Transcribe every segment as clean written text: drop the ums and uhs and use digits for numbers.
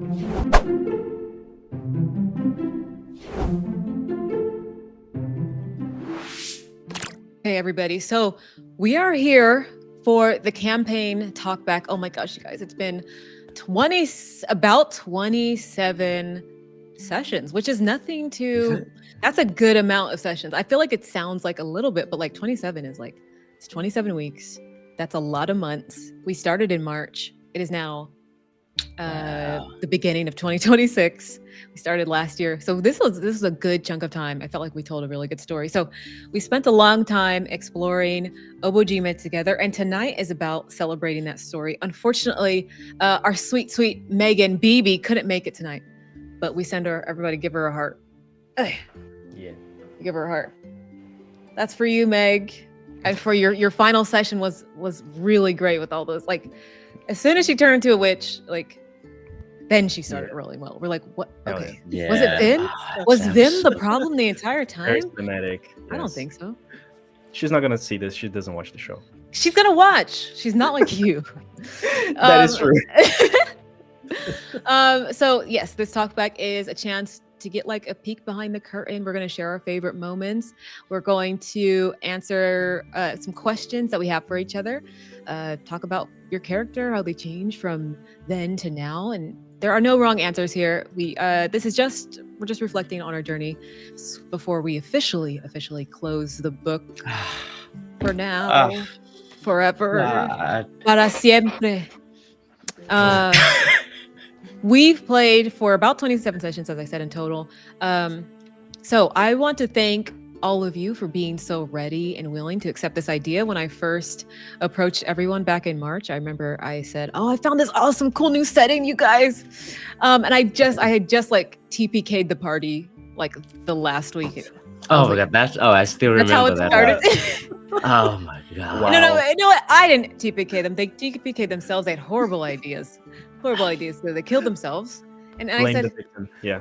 Hey, everybody. So we are here for the campaign Talkback. Oh my gosh, you guys, it's been about 27 sessions, which is nothing to, that's a good amount of sessions. I feel like it sounds like a little bit, but like 27 is like, it's 27 weeks. That's a lot of months. We started in March. It is now the beginning of 2026. We started last year. So this was a good chunk of time. I felt like we told a really good story. So we spent a long time exploring Obojima together, and tonight is about celebrating that story. Unfortunately, our sweet, sweet Megan BB couldn't make it tonight, but we send her, everybody give her a heart. Yeah. Give her a heart. That's for you, Meg. And for your final session was really great with all those, like, as soon as she turned into a witch, like, then she started rolling well. We're like, what? Okay. Yeah. Was it Vim? Was Vim the problem the entire Very time? cinematic. I don't think so. She's not gonna see this. She doesn't watch the show. She's gonna watch. She's not like you. That is true. So yes, this talkback is a chance to get like a peek behind the curtain. We're going to share our favorite moments. We're going to answer some questions that we have for each other. Talk about your character, how they change from then to now, and there are no wrong answers here. We're just reflecting on our journey before we officially close the book for now, forever, para siempre. We've played for about 27 sessions, as I said, in total. So I want to thank all of you for being so ready and willing to accept this idea. When I first approached everyone back in March, I remember I said, "Oh, I found this awesome, cool new setting, you guys." And I had just like TPK'd the party like the last week. Oh my god, I still remember that. That's how it started. Oh my god. Wow. No, I didn't TPK them. They TPK themselves. They had horrible ideas. So they killed themselves. And I said, the victim. Yeah.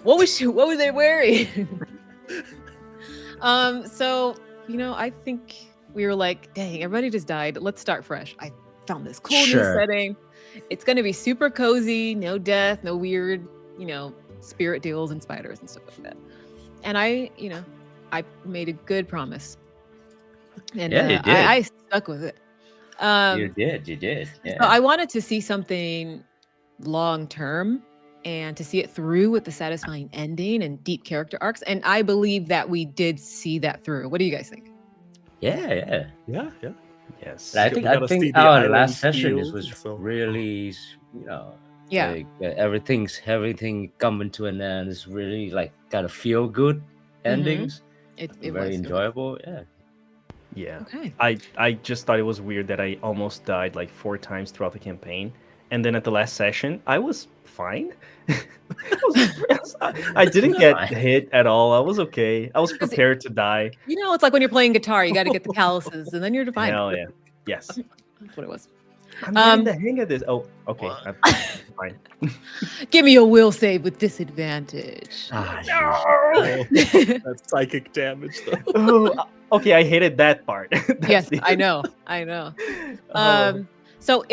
What were they wearing? So, I think we were like, dang, everybody just died. Let's start fresh. I found this cool new setting. It's going to be super cozy, no death, no weird, spirit deals and spiders and stuff like that. And I made a good promise. And Yeah, you did. I stuck with it. You did. Yeah. So I wanted to see something long term and to see it through with the satisfying ending and deep character arcs. And I believe that we did see that through. What do you guys think? Yeah. Yes. I think our last session was really, like, everything coming to an end. It's really like kind of feel good endings. It very was enjoyable. Yeah. Okay. I just thought it was weird that I almost died like 4 times throughout the campaign. And then at the last session, I was fine. I didn't get hit at all. I was okay. I was prepared to die. It's like when you're playing guitar, you got to get the calluses and then you're fine. Hell yeah. Yes. That's what it was. I'm getting the hang of this. Oh, okay. I'm fine. Give me a will save with disadvantage. No! That's psychic damage, though. Oh, okay, I hated that part. Yes, I know. So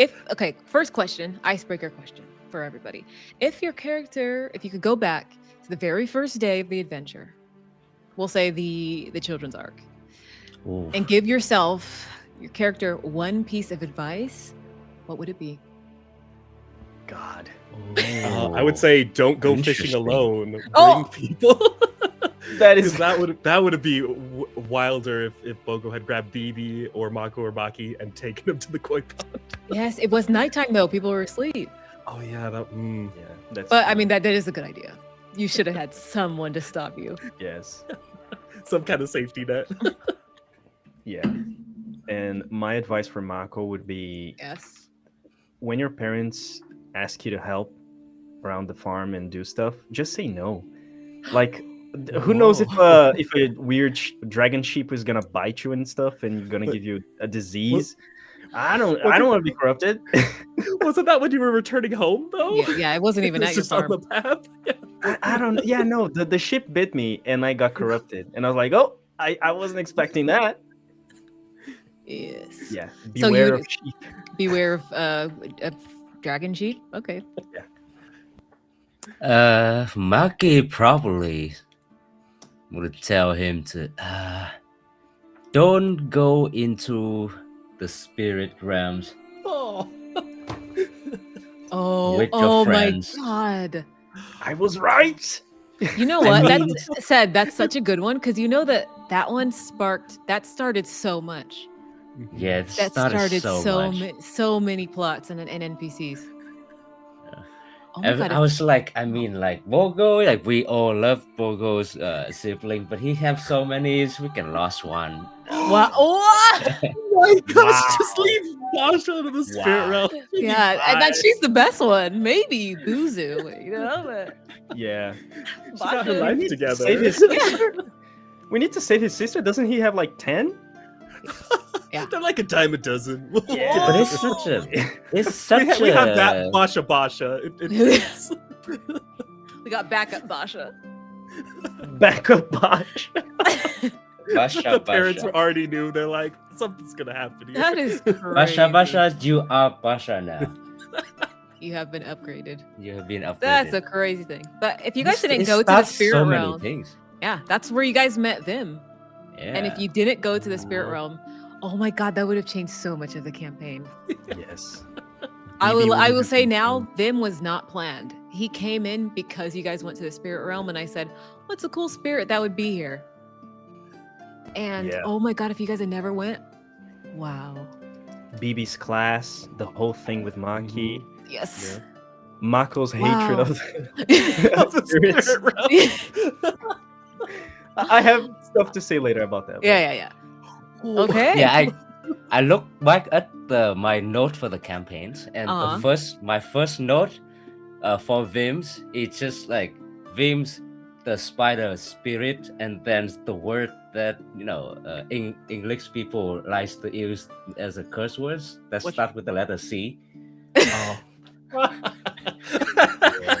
first question, icebreaker question for everybody. If you could go back to the very first day of the adventure, we'll say the children's arc, and give your character one piece of advice, what would it be? God. I would say don't go fishing alone. Bring people. that would be wilder if Bogo had grabbed BB or Mako or Baki and taken him to the koi pond. Yes, it was nighttime though. People were asleep. Oh yeah, But I mean that is a good idea. You should have had someone to stop you. Yes. Some kind of safety net. Yeah. And my advice for Mako would be, yes, when your parents ask you to help around the farm and do stuff, just say no. Like, who knows if a weird dragon sheep is gonna bite you and stuff, and gonna give you a disease. I don't want to be corrupted. Wasn't that when you were returning home though? Yeah, it wasn't even at your farm. On the path. Yeah. I don't. Yeah, no. The ship bit me and I got corrupted, and I was like, oh, I wasn't expecting that. Yes. Yeah. Beware of sheep. Beware of dragon sheep. Okay. Yeah. Maki probably would tell him to don't go into the spirit realms with your friends. My God. I was right. You know what? That's such a good one because you know that one started so much. Yeah, it That started so much. so many plots and NPCs. Oh my God. I was like, I mean, like Bogo, like we all love Bogo's sibling, but he have so many freaking lost one. Wow. What? My gosh, just leave Basha to the spirit realm. Yeah, and that she's the best one. Maybe Buzu, you know, but Yeah. She got her life together. Save his sister? We need to save his sister. Doesn't he have like 10? Yeah. They're like a dime a dozen. Yeah. But it's such a we have that Basha. It's We got backup Basha. Backup Bosch. the parents already knew. They're like, something's gonna happen here. That is crazy. Basha, you are Basha now. You have been upgraded. You have been upgraded. That's a crazy thing. But if you guys didn't It go to the starts spirit so realm, many things. yeah, that's where you guys met them. Yeah. And if you didn't go to the spirit realm, oh my God, that would have changed so much of the campaign. Yes. I will say now, Vim was not planned. He came in because you guys went to the spirit realm, and I said, "What's a cool spirit that would be here?" And oh my God, if you guys had never went, wow. BB's class, the whole thing with Maki. Yes. Yeah. Mako's hatred of the spirit realm. I have stuff to say later about that. Yeah. Okay. Yeah, I look back at my note for the campaigns, and my first note for Vim's, it's just like Vim's the spider spirit, and then the word that English people likes to use as a curse words that start with the letter C.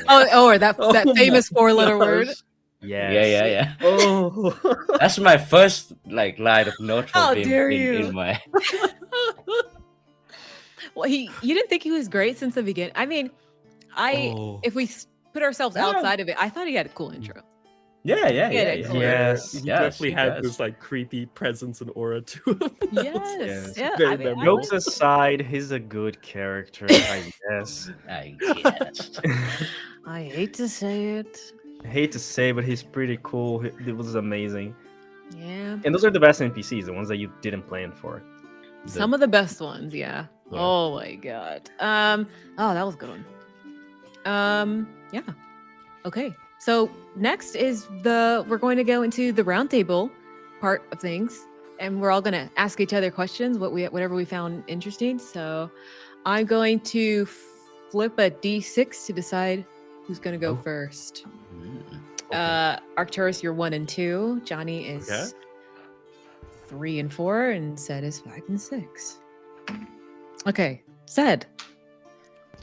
Or that famous 4-letter word. Yes. Yeah. Oh, that's my first line of note for Vim in my. Well, you didn't think he was great since the beginning. I mean, if we put ourselves outside of it, I thought he had a cool intro. Yeah. Yes. He definitely had this like creepy presence and aura to him. Yes. Yeah. Jokes aside, he's a good character, I guess. I guess. I hate to say it. I hate to say, but he's pretty cool. It was amazing. Yeah. And those are the best NPCs, the ones that you didn't plan for. Some of the best ones, yeah. Oh my God. That was a good one. Yeah. Okay. So next is we're going to go into the roundtable part of things, and we're all going to ask each other questions, whatever we found interesting. So I'm going to flip a D6 to decide who's going to go first. Okay. Arcturus, you're 1 and 2. Johnny is 3 and 4, and Zed is 5 and 6. Okay, Zed.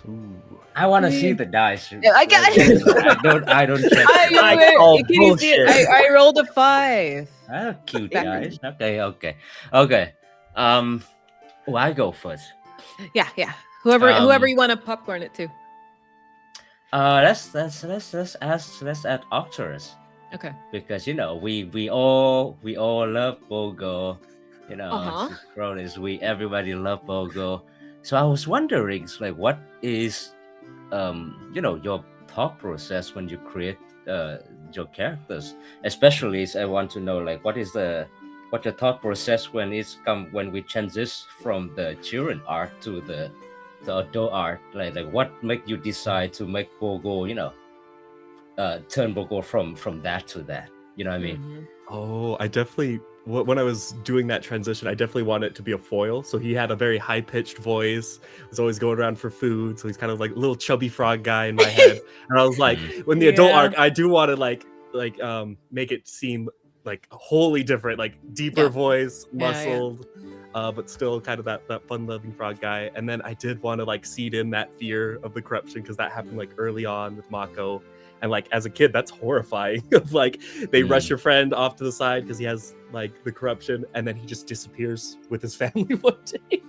Ooh. I want to see the dice. Yeah, I got it. I don't check. Can you see it? I rolled a 5. Cute dice. Okay. Well, I go first. Yeah. Whoever you want to popcorn it to. Let's add Arcturus. Okay. Because we all love Bogo. Everybody love Bogo. So I was wondering, like, what is your thought process when you create your characters? Especially, I want to know, like, what your thought process when we transition from the children art to the adult art. Like what make you decide to make Bogo, turn Bogo from that to that? You know what I mean? Mm-hmm. Oh, I definitely. When I was doing that transition, I definitely wanted it to be a foil. So he had a very high-pitched voice, was always going around for food. So he's kind of like a little chubby frog guy in my head. And I was like, when the adult arc, I do want to like make it seem like wholly different, like deeper voice, muscled, but still kind of that fun-loving frog guy. And then I did want to like seed in that fear of the corruption because that happened like early on with Mako. And like as a kid, that's horrifying. Of like they rush your friend off to the side because he has like the corruption, and then he just disappears with his family one day.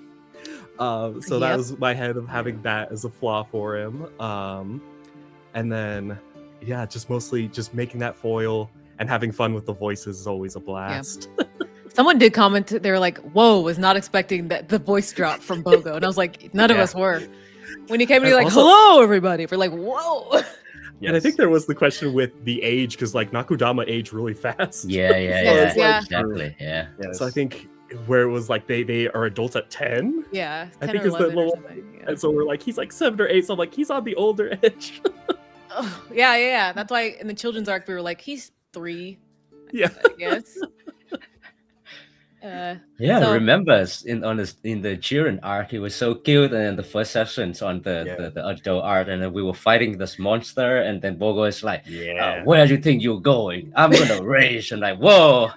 So that was my head of having that as a flaw for him. And then yeah, just mostly just making that foil and having fun with the voices is always a blast. Someone did comment. They were like, "Whoa, was not expecting that the voice drop from Bogo," and I was like, "None of us were." When he came, and he was like, "Hello, everybody." We're like, "Whoa." And I think there was the question with the age, because like Nakudama aged really fast. Yeah, Yeah. exactly. Yeah. Yes. So I think where it was like they are adults at 10. Yeah, 10 I think or is the 11 or little, something. Yeah. and so we're like he's like 7 or 8. So I'm like he's on the older edge. Oh, yeah. That's why in the children's arc we were like, he's 3. Yeah. I guess. Yeah, So- remember in the Jiren arc, he was so cute, and in the first sessions on the adult art, and then we were fighting this monster, and then Bogo is like, "Where do you think you're going? I'm gonna rage," and like, whoa.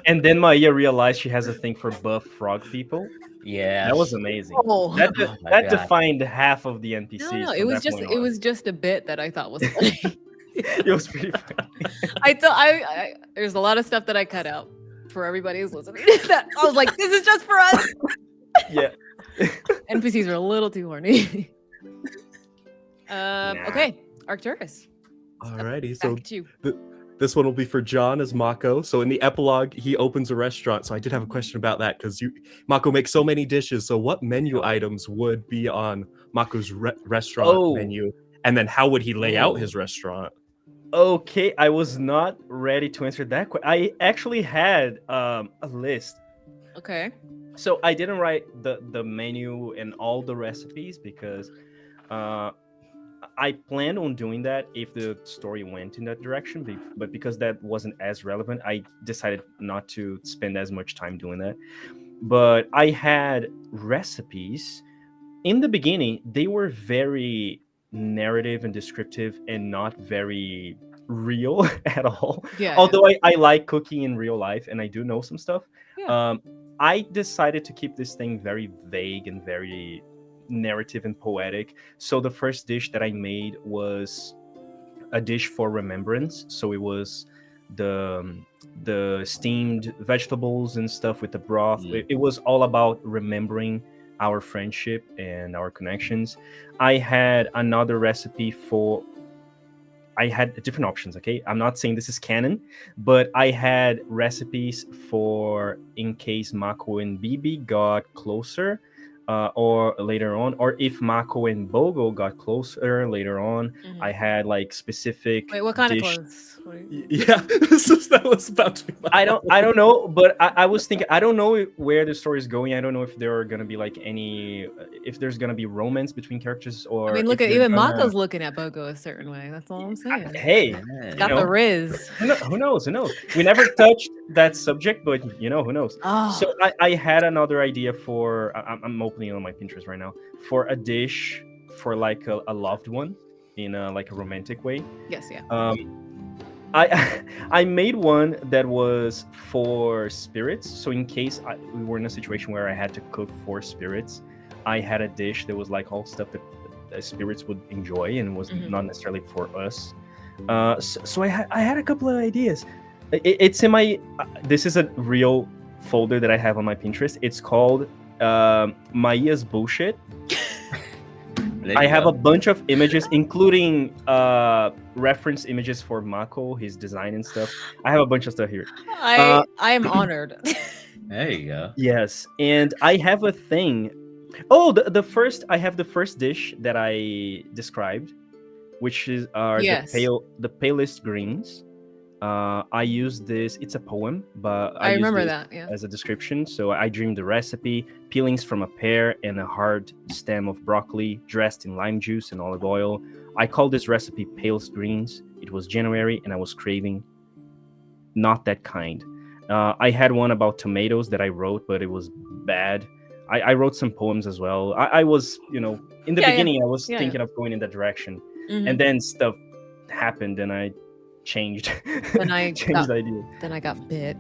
And then Maya realized she has a thing for buff frog people. Yeah, That was amazing. Oh. That God. defined half of the NPCs. No, from it was that point it on. was just a bit that I thought was funny. It was pretty funny. I there's a lot of stuff that I cut out for everybody who's listening. That I was like, this is just for us. Yeah. NPCs are a little too horny. Okay, Arcturus. Alrighty, Back so at you. this one will be for John as Mako. So in the epilogue, he opens a restaurant. So I did have a question about that because Mako makes so many dishes. So what menu items would be on Mako's restaurant menu? And then how would he lay out his restaurant? Okay, I was not ready to answer that question. I actually had a list. Okay. So I didn't write the menu and all the recipes because I planned on doing that if the story went in that direction, but because that wasn't as relevant, I decided not to spend as much time doing that. But I had recipes. In the beginning, they were very narrative and descriptive and not very real at all. Yeah. Although I like cooking in real life and I do know some stuff. Yeah. I decided to keep this thing very vague and very narrative and poetic. So the first dish that I made was a dish for remembrance. So it was the steamed vegetables and stuff with the broth. It was all about remembering our friendship and our connections. I had another recipe for I had different options, okay? I'm not saying this is canon, but I had recipes for in case Mako and Bibi got closer or later on, or if Mako and Bogo got closer later on. I had like specific Wait, what kind dish. of clothes? Yeah, that was about to be I don't know, but I was thinking, I don't know where the story is going. I don't know if there are gonna be like if there's gonna be romance between characters, or I mean, look at even Mako's looking at Bogo a certain way. That's all I'm saying. Hey, It's got the Riz. Who knows? We never touched that subject, but who knows? Oh. So I had another idea for. I'm opening on my Pinterest right now for a dish for like a loved one in like a romantic way. Yes, yeah. I made one that was for spirits. So in case we were in a situation where I had to cook for spirits, I had a dish that was like all stuff that spirits would enjoy and was not necessarily for us. So I had a couple of ideas. It's in my. This is a real folder that I have on my Pinterest. It's called Maya's Bullshit. I have a bunch of images, including reference images for Mako, his design and stuff. I have a bunch of stuff here. I am honored. There you go. Yes, and I have a thing. Oh, I have the first dish that I described, which is the palest greens. I use this. It's a poem, but I remember use that as a description. So I dreamed the recipe: peelings from a pear and a hard stem of broccoli, dressed in lime juice and olive oil. I called this recipe palest greens. It was January, and I was craving not that kind. I had one about tomatoes that I wrote, but it was bad. I wrote some poems as well. I was, in the beginning, I was thinking of going in that direction, and then stuff happened, and I changed. Then I changed the idea. Then I got bit.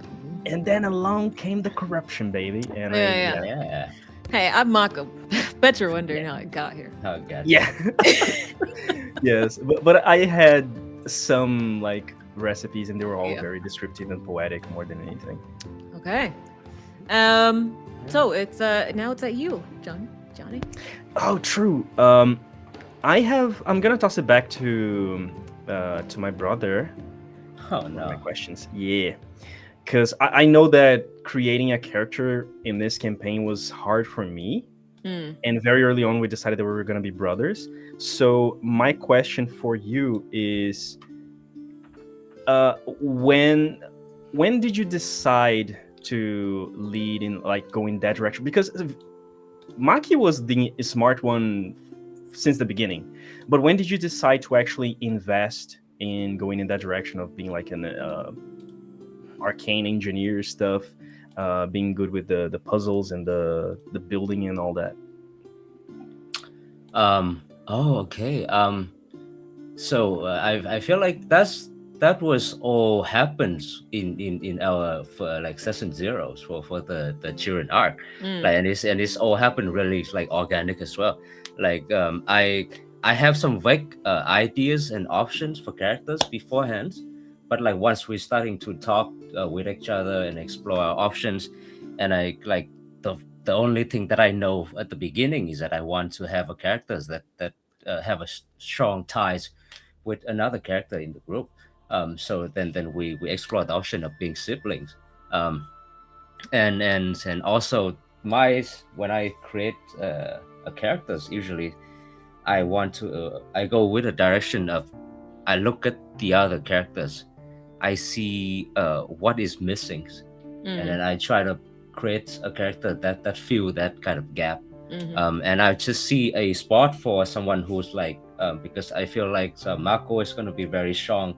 And then along came the corruption, baby. And Yeah. Hey, I'm Mako. Bet you're wondering how I got here. Oh god. Yeah. Yes, but I had some like recipes, and they were all very descriptive and poetic more than anything. Okay. So it's now it's at you, Johnny. Oh, true. I'm gonna toss it back to my brother. Oh One of my no. questions. Yeah. Because I know that creating a character in this campaign was hard for me. Mm. And very early on, we decided that we were going to be brothers. So, my question for you is when did you decide to lead in, like, go in that direction? Because Maki was the smart one since the beginning. But when did you decide to actually invest in going in that direction of being like an arcane engineer stuff, being good with the puzzles and the building and all that? Oh, okay. So I feel like that was all happens in our for like session zeros for the children arc, Mm. like, and it's all happened really like organic as well. Like I have some vague ideas and options for characters beforehand, but like once we're starting to talk with each other and explore our options, and I like the only thing that I know at the beginning is that I want to have a characters that have a strong ties with another character in the group. So then we explore the option of being siblings. And also my when I create a characters, usually I go with a direction of I look at the other characters, I see what is missing, and then Mm. I try to create a character that fill that kind of gap. Mm-hmm. And I just see a spot for someone who's like because I feel like Marco is going to be very strong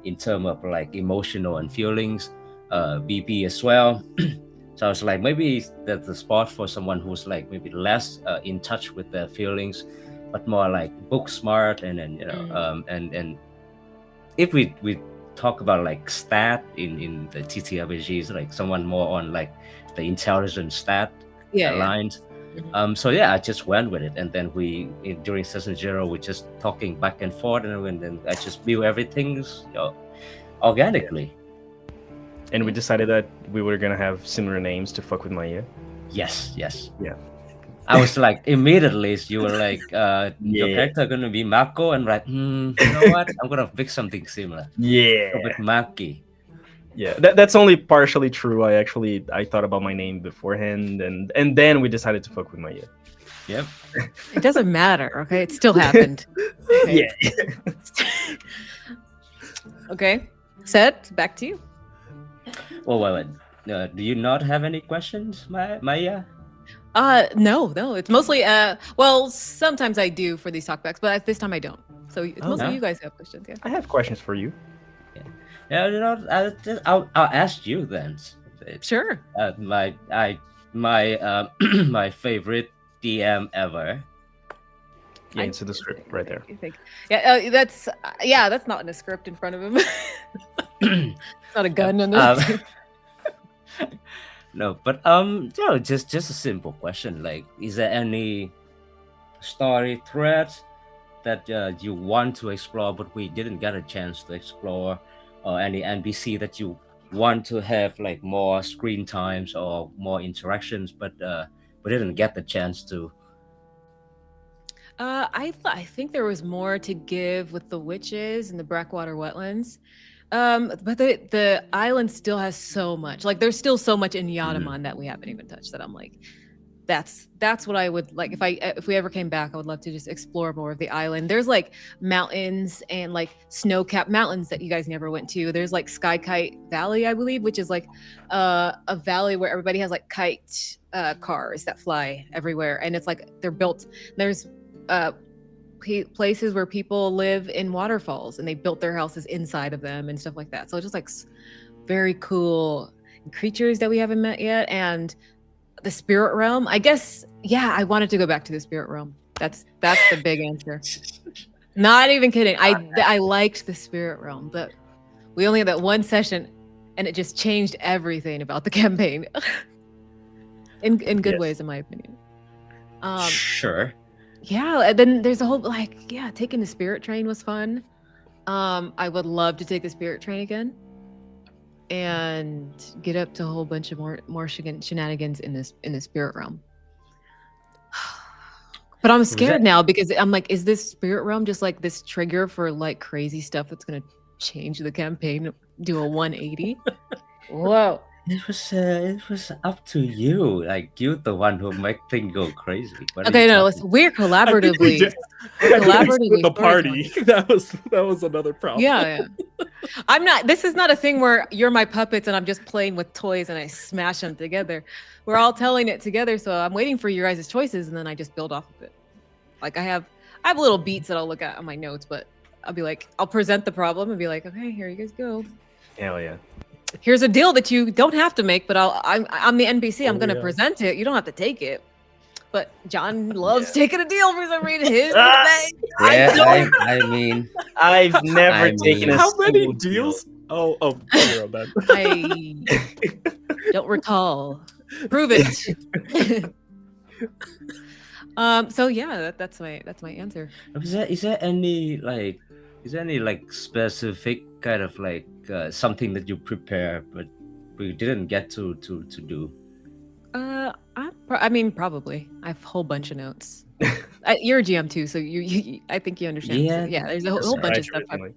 in terms of like emotional and feelings, BB as well. So I was like, maybe that's the spot for someone who's like maybe less in touch with their feelings, but more like book smart, and then and if we talk about like stat in the ttrpgs, like someone more on like the intelligence stat Yeah. lines. Mhm. So yeah, I just went with it, and then during session zero we just talking back and forth, and then I just build everything organically. And we decided that we were going to have similar names to fuck with Maya. Yes. Yeah. I was like, immediately you were like, your Yeah. character gonna be Mako, and like, you know what? I'm gonna pick something similar. Yeah. Go with Maki. Yeah, that's only partially true. I thought about my name beforehand, and then we decided to fuck with Maya. Yep. It doesn't matter, okay? It still happened. Okay. Yeah. Okay. Set, back to you. Well, wait. Do you not have any questions, Maya? No. It's mostly well, sometimes I do for these talkbacks, but this time I don't. So it's mostly yeah. you guys have questions, yeah. I have questions for you. Yeah, I'll ask you then. Sure. My my favorite DM ever. Yeah, it's in the script right there. You think? Yeah, that's not in a script in front of him. It's not a gun in there. No, but just a simple question. Like, is there any story thread that you want to explore but we didn't get a chance to explore, or any NPC that you want to have like more screen times or more interactions, but we didn't get the chance to? I think there was more to give with the witches and the Blackwater wetlands. But the island still has so much. Like there's still so much in Yatamon that we haven't even touched that I'm like, that's what I would like if we ever came back. I would love to just explore more of the island. There's like mountains and like snow-capped mountains that you guys never went to. There's like Sky Kite Valley, I believe, which is like a valley where everybody has like kite cars that fly everywhere, and it's like they're built. There's places where people live in waterfalls and they built their houses inside of them and stuff like that. So it's just like very cool creatures that we haven't met yet. And the spirit realm, I guess, yeah, I wanted to go back to the spirit realm. That's the big answer. Not even kidding. I liked the spirit realm, but we only had that one session and it just changed everything about the campaign. in good ways, in my opinion. Sure. Yeah, and then there's a whole taking the spirit train was fun. I would love to take the spirit train again and get up to a whole bunch of more shenanigans in the spirit realm. But I'm Was scared that- now because I'm like, is this spirit realm just like this trigger for like crazy stuff that's gonna change the campaign, do a 180? Whoa. It was up to you. Like you're the one who make things go crazy. What are Okay, you no, talking listen, we're I think we collaboratively, did. I think we collaboratively split the storytelling. party. That was another problem. Yeah. I'm not. This is not a thing where you're my puppets and I'm just playing with toys and I smash them together. We're all telling it together, so I'm waiting for your guys' choices and then I just build off of it. Like I have little beats that I'll look at on my notes, but I'll be like, I'll present the problem and be like, okay, here you guys go. Hell yeah. Here's a deal that you don't have to make, but I'm the NPC. I'm Oh, gonna yeah. present it. You don't have to take it. But John loves taking a deal for some reason. His Ah! thing. Yeah, I mean, I've never I taken mean- a How many single deal. deals? Oh, you're on that. I don't recall. Prove it. So yeah, that's my answer. is there any like specific kind of like something that you prepare but we didn't get to do? I mean, probably. I have a whole bunch of notes. You're a GM too, so you I think you understand. Yeah. So, yeah, there's a whole bunch of stuff. Originally.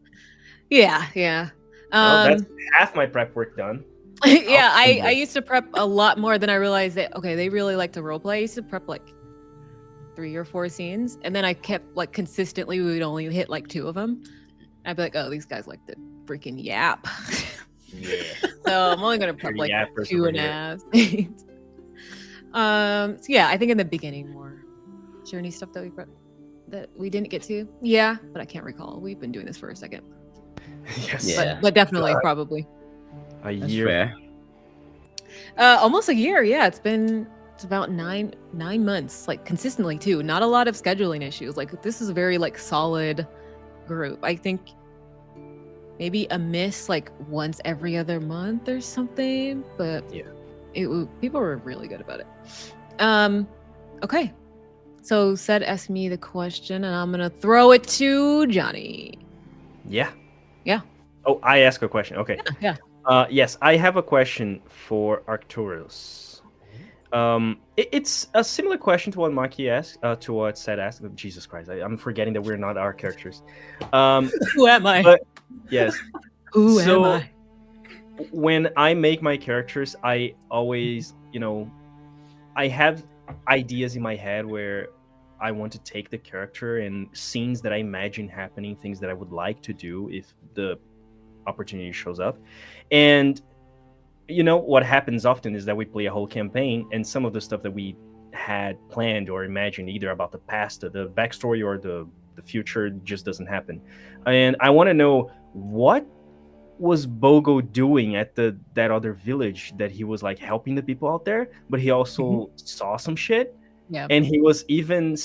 Yeah. Well, that's half my prep work done. Yeah, I Awesome. used to prep a lot more than I realized that. Okay, they really like to roleplay. I used to prep like 3 or 4 scenes, and then I kept like consistently. We would only hit like 2 of them. I'd be like, oh, these guys like to freaking yap. Yeah. So I'm only gonna prep Dirty like yappers 2 over and a here. half scenes. So yeah, I think in the beginning more journey stuff that we didn't get to. Yeah, but I can't recall. We've been doing this for a second. Yes. Yeah. But definitely, God. probably. A That's year. fair. Almost a year. Yeah, it's about nine months, like consistently too. Not a lot of scheduling issues. Like this is a very like solid group. I think maybe a miss like once every other month or something, but Yeah. People were really good about it. Okay. So Seth asked me the question, and I'm gonna throw it to Johnny. Yeah. Yeah. Oh, I ask a question. Okay. Yeah. Yes, I have a question for Arcturus. It's a similar question to what Maki asked, to what Seth asked. Jesus Christ, I'm forgetting that we're not our characters. Who am I? But yes. Who so, am I? When I make my characters, I always, I have ideas in my head where I want to take the character and scenes that I imagine happening, things that I would like to do if the opportunity shows up. And what happens often is that we play a whole campaign, and some of the stuff that we had planned or imagined, either about the past, the backstory, or the future, just doesn't happen. And I want to know, what was Bogo doing at that other village that he was like helping the people out there, but he also saw some shit. Yeah. And he was even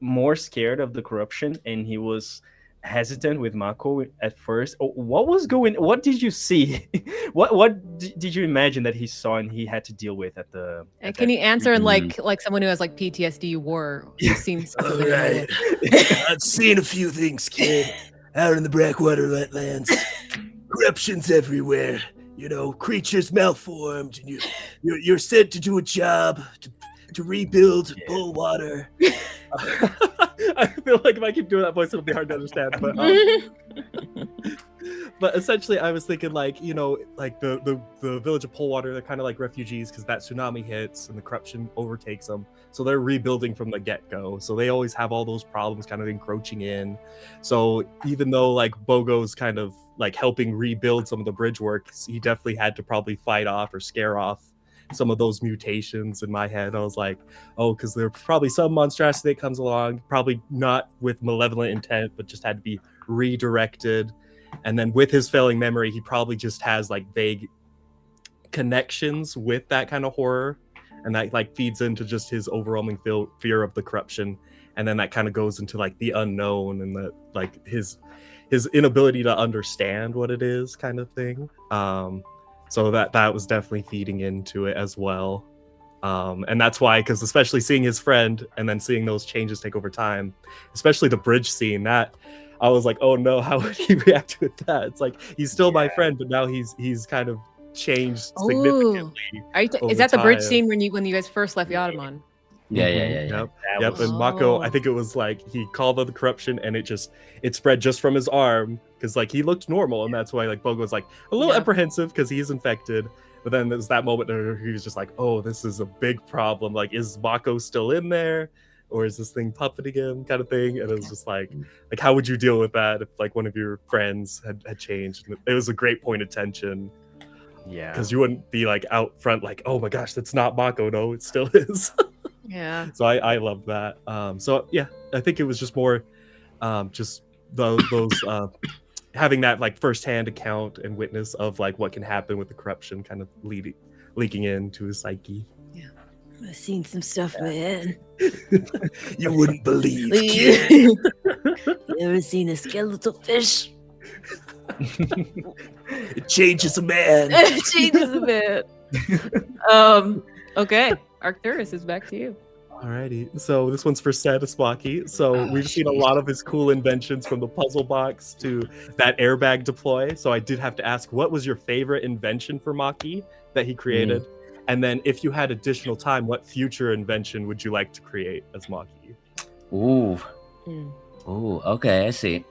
more scared of the corruption, and he was hesitant with Mako at first. What did you see? what did you imagine that he saw and he had to deal with at the And can you answer in Mhm. like someone who has like PTSD war? Who's seen something? All right. I've seen a few things, kid. Out in the Blackwater wetlands. Corruption's everywhere. Creatures malformed, and you're sent to do a job to rebuild Bullwater. I feel like if I keep doing that voice, it'll be hard to understand. But essentially, I was thinking like the village of Pullwater, they're kind of like refugees because that tsunami hits and the corruption overtakes them. So they're rebuilding from the get-go. So they always have all those problems kind of encroaching in. So even though like Bogo's kind of like helping rebuild some of the bridge work, he definitely had to probably fight off or scare off some of those mutations. In my head, I was like, oh, because there's probably some monstrosity that comes along, probably not with malevolent intent, but just had to be redirected. And then with his failing memory, he probably just has like vague connections with that kind of horror, and that like feeds into just his overwhelming fear of the corruption. And then that kind of goes into like the unknown and the like his inability to understand what it is, kind of thing. So that was definitely feeding into it as well. And that's why, because especially seeing his friend and then seeing those changes take over time, especially the bridge scene, that I was like, oh no, how would he react with that? It's like, he's still my friend, but now he's kind of changed significantly. Is that the bridge scene when you guys first left Yatamon? Yeah. Yep. That Yep. was And Mako, I Oh. think it was like he called out the corruption and it spread just from his arm because like he looked normal, and that's why like Bogo was like a little Yeah. apprehensive because he's infected. But then there's that moment where he was just like, oh, this is a big problem. Like, is Mako still in there? Or is this thing puppeting him kind of thing? And it was just like how would you deal with that if like one of your friends had changed? And it was a great point of tension. yeah. Because you wouldn't be like out front like, oh my gosh, that's not Mako. No, it still is. Yeah. So I love that. So yeah, I think it was just more just those having that like firsthand account and witness of like what can happen with the corruption kind of leaking into his psyche. I've seen some stuff, man. You wouldn't believe, You kid. ever seen a skeletal fish? It changes a man. It changes a bit. Okay. Arcturus is back to you. Alrighty, so this one's for Satiswaki. So we've seen a lot of his cool inventions, from the puzzle box to that airbag deploy. So I did have to ask, what was your favorite invention for Maki that he created? And then if you had additional time, what future invention would you like to create as Maki? Ooh. Mm. Ooh. Okay, I see.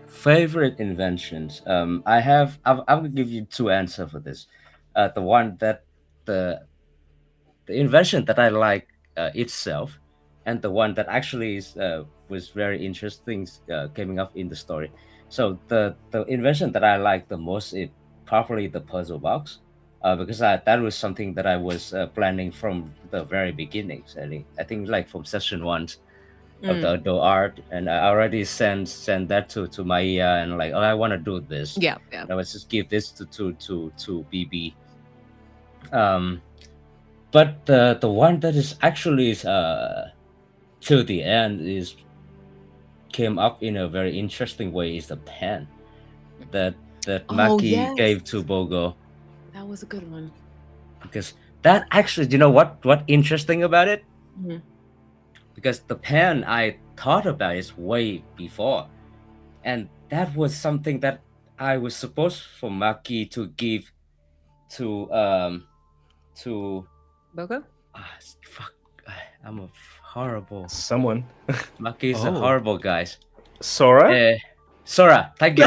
Favorite inventions. I will give you two answers for this. The one that the invention that I like itself, and the one that actually is, was very interesting coming up in the story. So the invention that I like the most is probably the puzzle box, because that was something that I was planning from the very beginning. I think like from session 1 of the outdoor art, and I already sent that to Maya, and like, oh, I want to do this. Yeah. And I was just give this to BB. But the one that is actually till the end is came up in a very interesting way is the pen that Maki yes. gave to Bogo, That was a good one. because that actually, you know what interesting about it? Mhm. Because the pen I thought about is way before, and that was something that I was supposed for Maki to give to Boko? fuck, I'm a horrible. Someone. Maki is a Oh. horrible guy. Sora? Sora, thank you.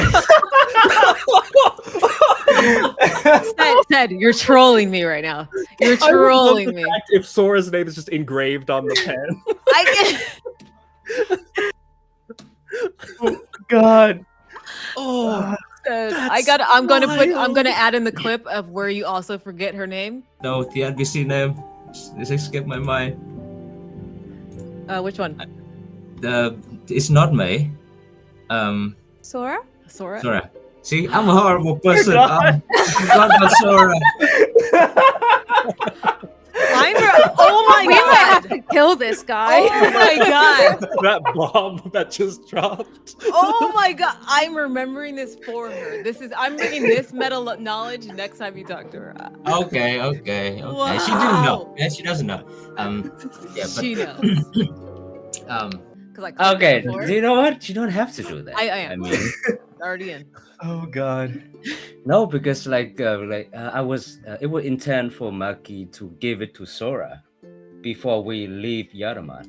Ted, you're trolling me right now. You're I would love trolling the me. fact if Sora's name is just engraved on the pen. I God. Oh, Ted, That's I'm gonna wild. add in the clip of where you also forget her name. No, the NPC name. This escaped my mind. Which one? It's not May. Sora? Sora? Sora. See, I'm a horrible person. God. I forgot about Sora. Oh my We might have god! to kill this guy. Oh my god! that bomb that just dropped. Oh my god! I'm remembering this for her. I'm bringing this meta knowledge next time you talk to her. Okay. She didn't know. Yeah, she doesn't know. Yeah, but She knows. 'Cause I called her okay. before. Do you know what? You don't have to do that. I am. I mean, Already in. Oh God. no, because I was it was intent for Maki to give it to Sora before we leave Yatamon,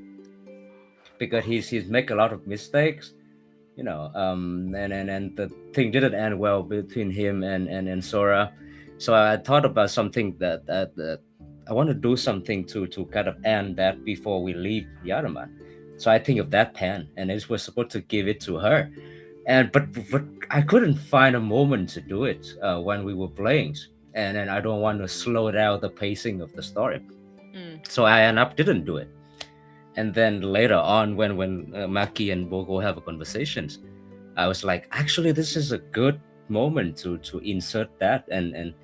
because he's make a lot of mistakes, you know. And the thing didn't end well between him and Sora. So I thought about something that I want to do something to kind of end that before we leave Yatamon. So I think of that pen, and it was supposed to give it to her, but I couldn't find a moment to do it when we were playing, and then I don't want to slow down the pacing of the story, so I end up didn't do it. And then later on, when Maki and Bogo have a conversations, I was like, actually, this is a good moment to insert that, and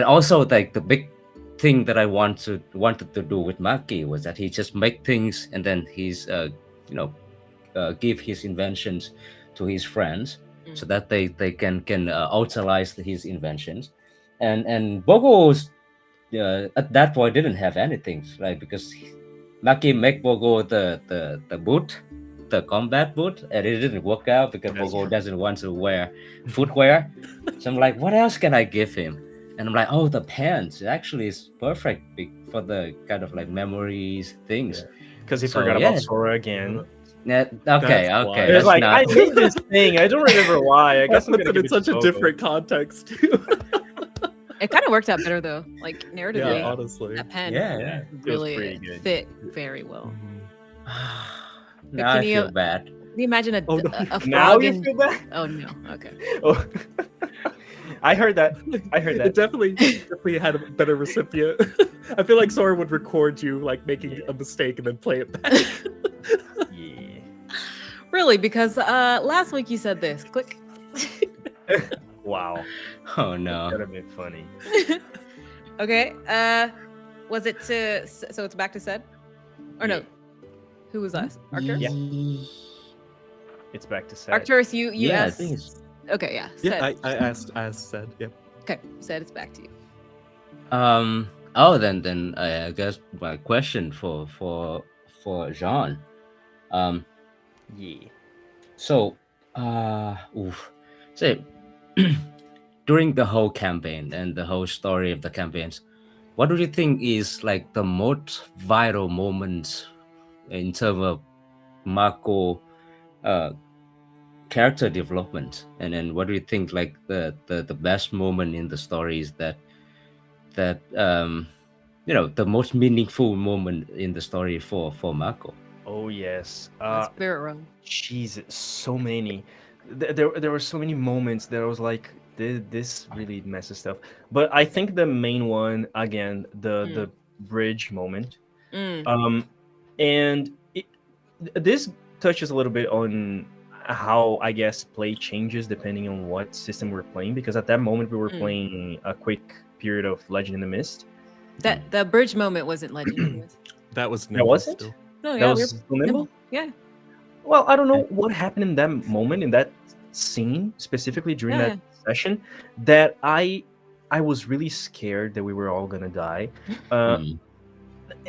also like the big thing that I wanted to do with Maki was that he just make things, and then he's give his inventions to his friends, so that they can utilize his inventions, and Bogo's at that point didn't have anything, right? Because Maki make Bogo the boot, the combat boot, and it didn't work out because Bogo doesn't want to wear footwear. So I'm like, what else can I give him? And I'm like, oh, the pants actually is perfect for the kind of like memories things. Because he So, forgot yeah. about Sora again. Yeah, okay, That's okay. why. It was Let's like, not. I made this thing. I don't remember why. I guess I'm Puts gonna it give in it to such a Bogo. different context too. It kind of worked out better though, like narratively. Yeah, honestly. That pen Yeah. It was really pretty good. fit very well. Now can I you- feel bad. Can you imagine Oh, no. a frog Now you in... feel bad? Oh no, okay. Oh. I heard that. It definitely had a better recipient. I feel like Sora would record you like making a mistake and then play it back. Yeah. Really, because last week you said this. Click. Wow. Oh no. That'd have been funny. Okay. Was it to... So it's back to Sed? Or no? Who was last? Arcturus? Yeah. It's back to Seth. Arcturus, you Yeah, I asked... think it's Okay, yeah. Yeah, Sed. I asked said, yeah. Okay, Sed, it's back to you. Oh, then I guess my question for Jean. Yeah. So say during the whole campaign and the whole story of the campaigns, what do you think is like the most vital moments in terms of Marco character development? And then what do you think like the best moment in the story is that the most meaningful moment in the story for Marco? Oh yes. Spirit Realm. Jesus, so many. There were so many moments that I was like, this really messes stuff. But I think the main one again, the bridge moment. And this touches a little bit on how I guess play changes depending on what system we're playing, because at that moment we were playing a quick period of Legend in the Mist. That the bridge moment wasn't Legend of the Mist. That was That wasn't? still. No, That yeah, was still Nimble? Yeah. Well, I don't know what happened in that moment, in that scene, specifically during that session, that I was really scared that we were all gonna die.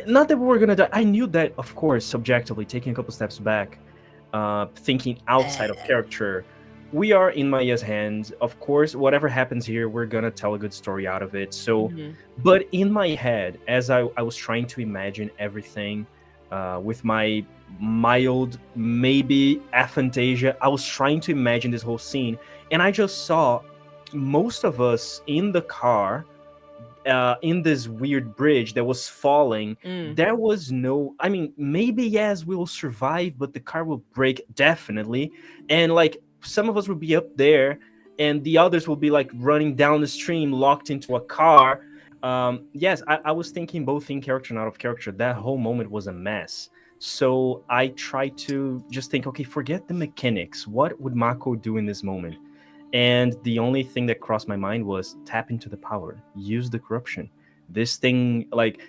Not that we were gonna die. I knew that, of course, subjectively, taking a couple steps back, thinking outside of character, we are in Maya's hands. Of course, whatever happens here, we're gonna tell a good story out of it. So, but in my head, as I was trying to imagine everything, with my mild, maybe aphantasia, I was trying to imagine this whole scene, and I just saw most of us in the car, in this weird bridge that was falling. There was no, I mean, maybe yes, we'll survive, but the car will break definitely, and like some of us will be up there and the others will be like running down the stream locked into a car. Yes, I was thinking both in character and out of character. That whole moment was a mess. So I tried to just think, okay, forget the mechanics. What would Mako do in this moment? And the only thing that crossed my mind was tap into the power, use the corruption. This thing, like,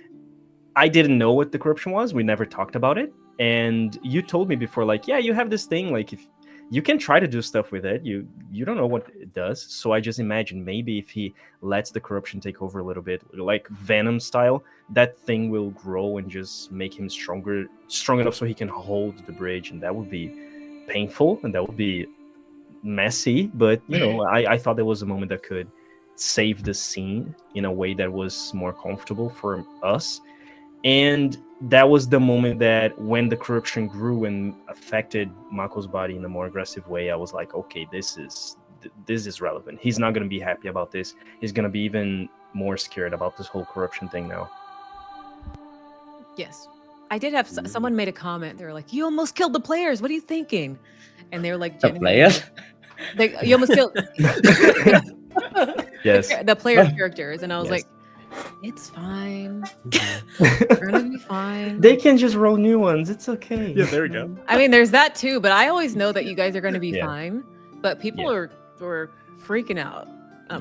I didn't know what the corruption was. We never talked about it. And you told me before, like, yeah, you have this thing, like, if you can try to do stuff with it, you don't know what it does. So I just imagined maybe if he lets the corruption take over a little bit, like Venom style, that thing will grow and just make him strong enough so he can hold the bridge, and that would be painful and that would be messy, but you know, I thought there was a moment that could save the scene in a way that was more comfortable for us. And that was the moment that when the corruption grew and affected Mako's body in a more aggressive way, I was like, okay, this is relevant. He's not going to be happy about this. He's going to be even more scared about this whole corruption thing now. Yes. I did have someone made a comment. They were like, you almost killed the players. What are you thinking? And they were like, the players? You almost killed yes, the player characters. And I was Yes. like, it's fine. We're gonna be fine. They can just roll new ones. It's okay. Yeah, there we go. I mean, there's that too, but I always know that you guys are gonna be Yeah. fine. But people were freaking out.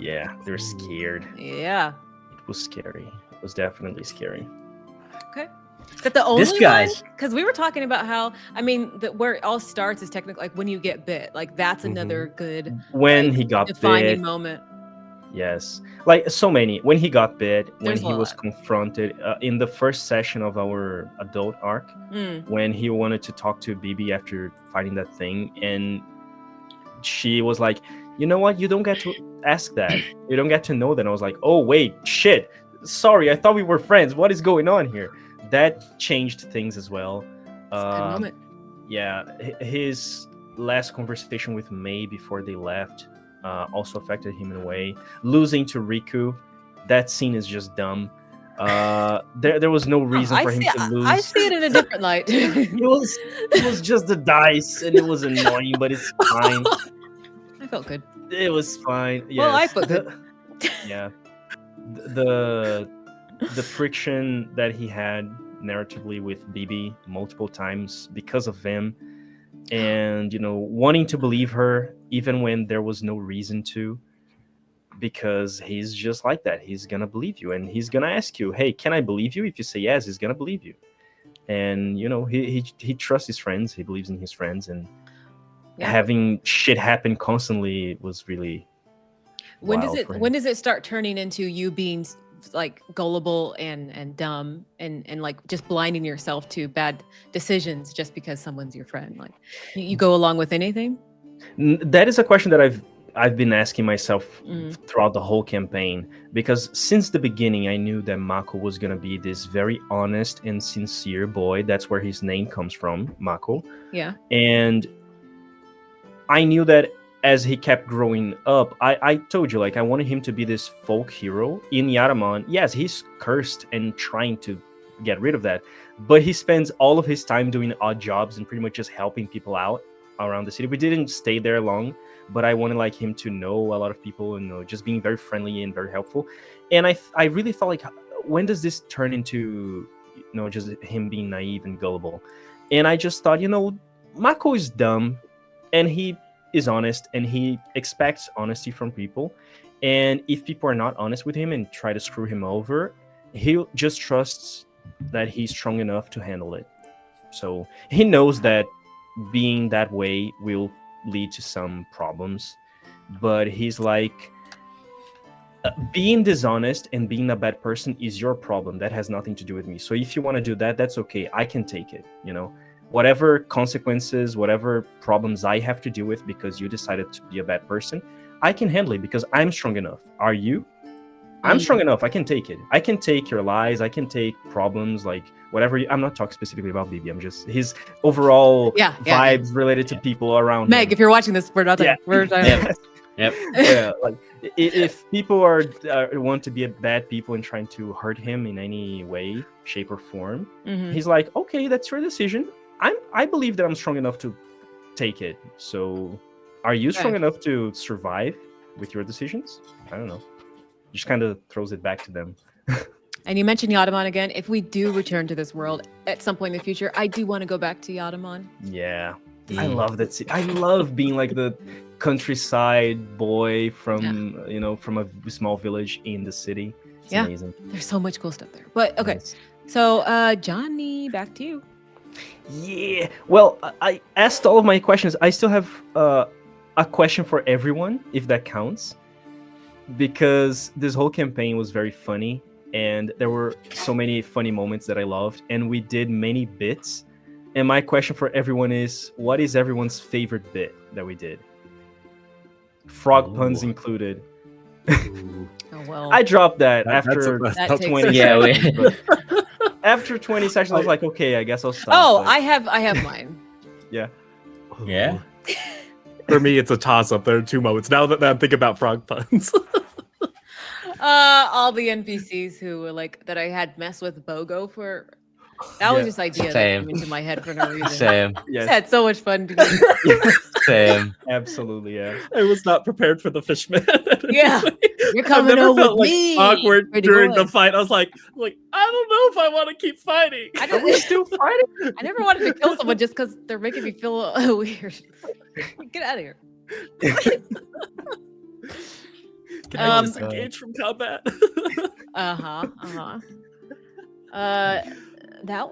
Yeah, they're scared. Yeah. It was scary. It was definitely scary. Okay. Is that the only This guy's- one? Because we were talking about how, I mean, where it all starts is technically like when you get bit. Like that's another good When he got defining bit, moment. yes, like so many. When he got bit, when There's he a was lot. confronted in the first session of our adult arc, when he wanted to talk to Bibi after fighting that thing, and she was like, you know what? You don't get to ask that. You don't get to know that. And I was like, oh, wait, shit. Sorry, I thought we were friends. What is going on here? That changed things as well. It's a good moment. Yeah, his last conversation with Mei before they left also affected him in a way. Losing to Riku, that scene is just dumb. There was no reason for him to lose. I see it in a different light. It was just the dice, and it was annoying, but it's fine. I felt good. It was fine. Yes. Well, I felt good. Yeah, the friction that he had narratively with Bibi multiple times because of them, and wanting to believe her even when there was no reason to, because he's just like that. He's gonna believe you, and he's gonna ask you, hey, can I believe you? If you say yes, he's gonna believe you. And he trusts his friends, he believes in his friends, and having shit happen constantly was really when does it start turning into you being like gullible and dumb and like just blinding yourself to bad decisions just because someone's your friend? Like you go along with anything? That is a question that I've been asking myself throughout the whole campaign, because since the beginning I knew that Mako was gonna be this very honest and sincere boy. That's where his name comes from, Mako. Yeah. And I knew that as he kept growing up, I told you, like, I wanted him to be this folk hero. In Yatamon, yes, he's cursed and trying to get rid of that, but he spends all of his time doing odd jobs and pretty much just helping people out around the city. We didn't stay there long, but I wanted like him to know a lot of people and just being very friendly and very helpful. And I really thought, like, when does this turn into just him being naive and gullible? And I just thought, Mako is dumb and he is honest and he expects honesty from people. And if people are not honest with him and try to screw him over, he just trusts that he's strong enough to handle it. So he knows that being that way will lead to some problems, but he's like, being dishonest and being a bad person is your problem. That has nothing to do with me. So if you want to do that, that's okay. I can take it. Whatever consequences, whatever problems I have to deal with because you decided to be a bad person, I can handle it because I'm strong enough. Are you? I'm strong enough. I can take it. I can take your lies. I can take problems, like whatever. I'm not talking specifically about Bibi. I'm just his overall vibes related to people around Meg, him. If you're watching this, we're not talking. We're talking. Yep. Yeah, like if people are want to be a bad people and trying to hurt him in any way, shape, or form, he's like, okay, that's your decision. I believe that I'm strong enough to take it. So, are you strong enough to survive with your decisions? I don't know. Just kind of throws it back to them. And you mentioned Yatamon again. If we do return to this world at some point in the future, I do want to go back to Yatamon. Yeah. I love that. I love being like the countryside boy from from a small village in the city. It's amazing. There's so much cool stuff there. But okay, so Johnny, back to you. Yeah. Well, I asked all of my questions. I still have a question for everyone, if that counts, because this whole campaign was very funny, and there were so many funny moments that I loved, and we did many bits. And my question for everyone is, what is everyone's favorite bit that we did? Frog puns included. Oh, well. I dropped that after 20 seconds. After 20 seconds, I was like, okay, I guess I'll stop. Oh, I have mine. Yeah. Yeah. For me, it's a toss-up. There are two moments. Now that I'm thinking about frog puns. All the NPCs who were like, that I had messed with Bogo for... That was just idea that came into my head for no reason. Same. Yes. I had so much fun doing it. Same. Absolutely, yeah. I was not prepared for the fishman. Yeah. You're coming over with me. Awkward during the fight. I was like, I don't know if I want to keep fighting. Are we still fighting? I never wanted to kill someone just because they're making me feel weird. Get out of here. Can I disengage from combat? That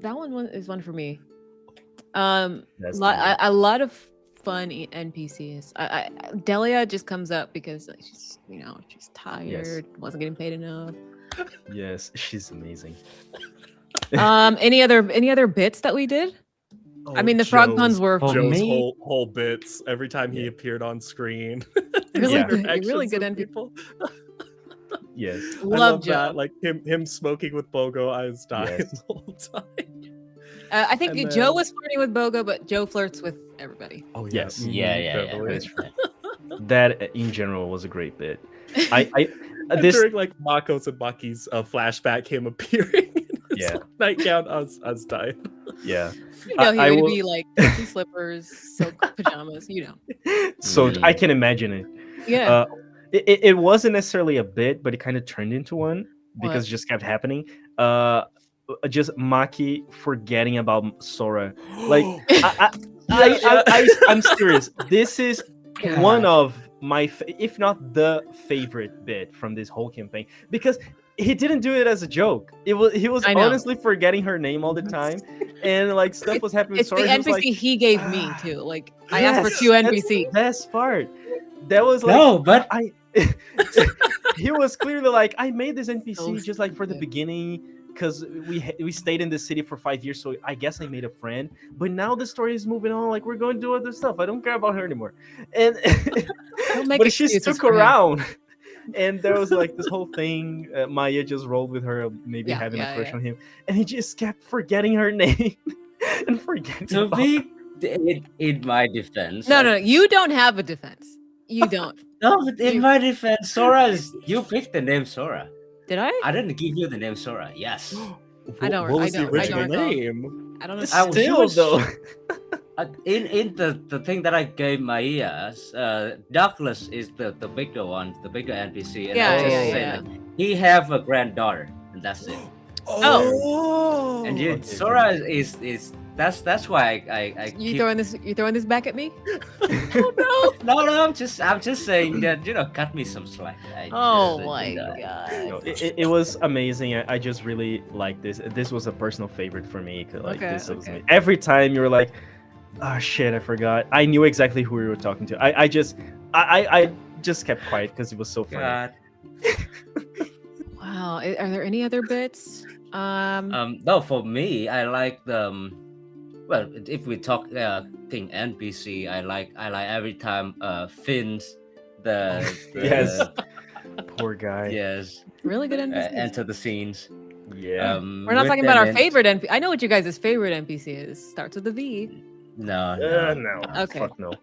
one is one for me. A lot of fun NPCs. Delia just comes up because she's she's tired, wasn't getting paid enough. Yes, she's amazing. Any other bits that we did? I mean, the frog puns were For Joe's me- whole bits every time he appeared on screen. really Yeah. good. Interactions Really good with NPC. people. Yes. I Love love Joe. that. Like him smoking with Bogo, I was dying Yes. the whole time. I think And Joe then- was flirting with Bogo, but Joe flirts with everybody. Oh Yes. Yeah, totally. that's right. That in general was a great bit. I And this during like Mako's and Maki's flashback, him appearing in his Yeah. nightgown, I was dying. yeah. You know, he I would will- be like Gucci slippers, silk pajamas. You know. So Mm. I can imagine it. Yeah. It wasn't necessarily a bit, but it kind of turned into one because What? it just kept happening. Just Maki forgetting about Sora. Like I'm serious. This is one of my, if not the favorite bit from this whole campaign, because he didn't do it as a joke. He was I know. honestly forgetting her name all the time, and like stuff was happening with It's the Sora. He was NPC like, he gave me "Ah, too. Like I asked for yes, 2 that's NPCs. the best part. That was like, No, but I he was clearly like, I made this NPC So just like for the stupid. beginning because we stayed in the city for 5 years, so I guess I made a friend. But now the story is moving on, like we're going to do other stuff. I don't care about her anymore. And Don't make but she excuses stuck for him. around. And there was like this whole thing. Maya just rolled with her, maybe Yeah, having yeah, a crush yeah. on him, and he just kept forgetting her name and forgetting. to about be in my defense, No, you don't have a defense. You don't. no, but in You- my defense, Sora is you picked the name Sora. Did I? I didn't give you the name Sora. Yes. I don't- What I was the don't- I original don't recall. name? I don't know. I was- Still was- though. In the thing that I gave Maya, Douglas is the bigger one, the bigger NPC, and Yeah, I just yeah, say yeah. that he have a granddaughter, and that's it. Oh. And you, okay. Sora is that's why I You keep, throwing this back at me? no, I'm just saying that cut me some slack. Oh Just, my you know, god. No, it was amazing. I just really liked this. This was a personal favorite for me. 'Cause, like, Okay, this was okay. amazing. Every time you were like, "Oh shit, I forgot." I knew exactly who we were talking to. I just kept quiet because it was so funny. God. Wow. Are there any other bits? No, for me, I like the. Well, if we talk thing NPC, I like every time Finn's the Yes. Poor guy. yes Really good NPCs. enter the scenes. Yeah. We're not with talking about them our in- favorite NPC. I know what you guys' favorite NPC is. Starts with a V. No, No. Okay. Fuck no.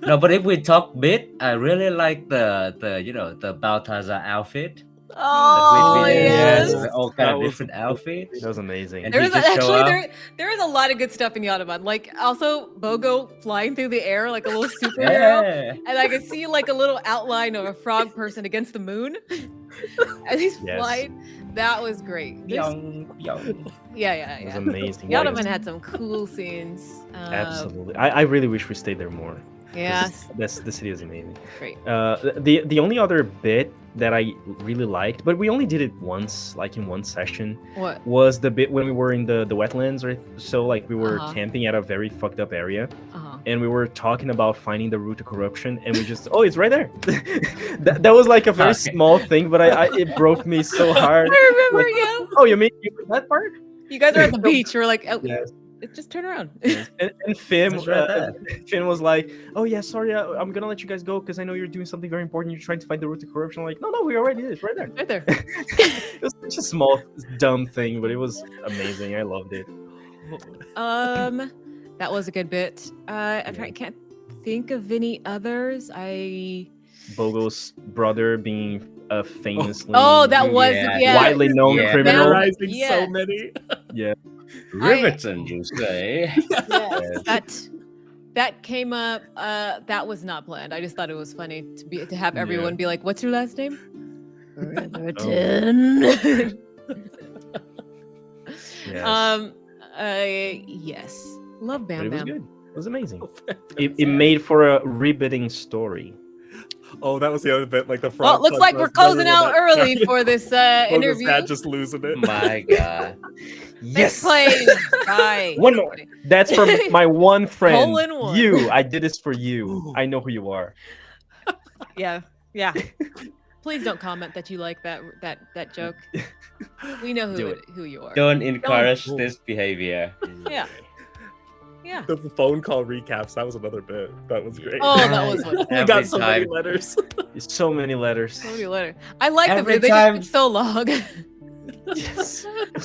no. But if we talk bit, I really like the Balthazar outfit. Oh That we did. yes. yes. All kind That of was different the- outfits. That was amazing. And There he is just show actually up. there is a lot of good stuff in Yatamon. Like also Bogo flying through the air like a little superhero. Yeah. And I could see like a little outline of a frog person against the moon. And he's Yes. flying. That was great. There's- Young. Yeah, It was yeah. amazing. Yatamon had some cool scenes. Absolutely. I really wish we stayed there more. Yes. The city is amazing. Great. The only other bit that I really liked, but we only did it once, like in one session, What? was the bit when we were in the wetlands, or so like we were Uh-huh. camping at a very fucked up area, Uh-huh. and we were talking about finding the root to corruption, and we just it's right there. that was like a very Okay. small thing, but it broke me so hard. I remember, Like, yeah. oh, you mean that part? You guys are at the beach. We're like, oh, Yes. just turn around. And Finn, It's right there. Finn was like, "Oh yeah, sorry, I'm gonna let you guys go because I know you're doing something very important. You're trying to find the root to corruption." I'm like, no, we already did. It's right there. Right there. It was such a small, dumb thing, but it was amazing. I loved it. That was a good bit. Can't think of any others. Bogo's brother being a famously That was Yeah. widely known Yeah. criminal. Memorizing Yes. so many. Riverton, you say? Yes, that came up. That was not planned. I just thought it was funny to have everyone be like, "What's your last name?" Riverton. Yes. Yes. Love But Bam it was Bam. good. It was amazing. It made for a riveting story. Oh, that was the other bit. Like the frog. Well, it looks punch like was we're closing memorable, out that- early for this Bogo's interview. dad just losing it. My God. Next play. Bye. One more. That's for my one friend. Hole in one. You. I did this for you. I know who you are. Yeah. Please don't comment that you like that joke. We know Do who it. who you are. Don't encourage Don't. this behavior. Yeah. Yeah. The phone call recaps. That was another bit. That was great. Oh, that was one. We got so many letters. So many letters. So many letters. I like them, Every but they time- just get so long. Yes.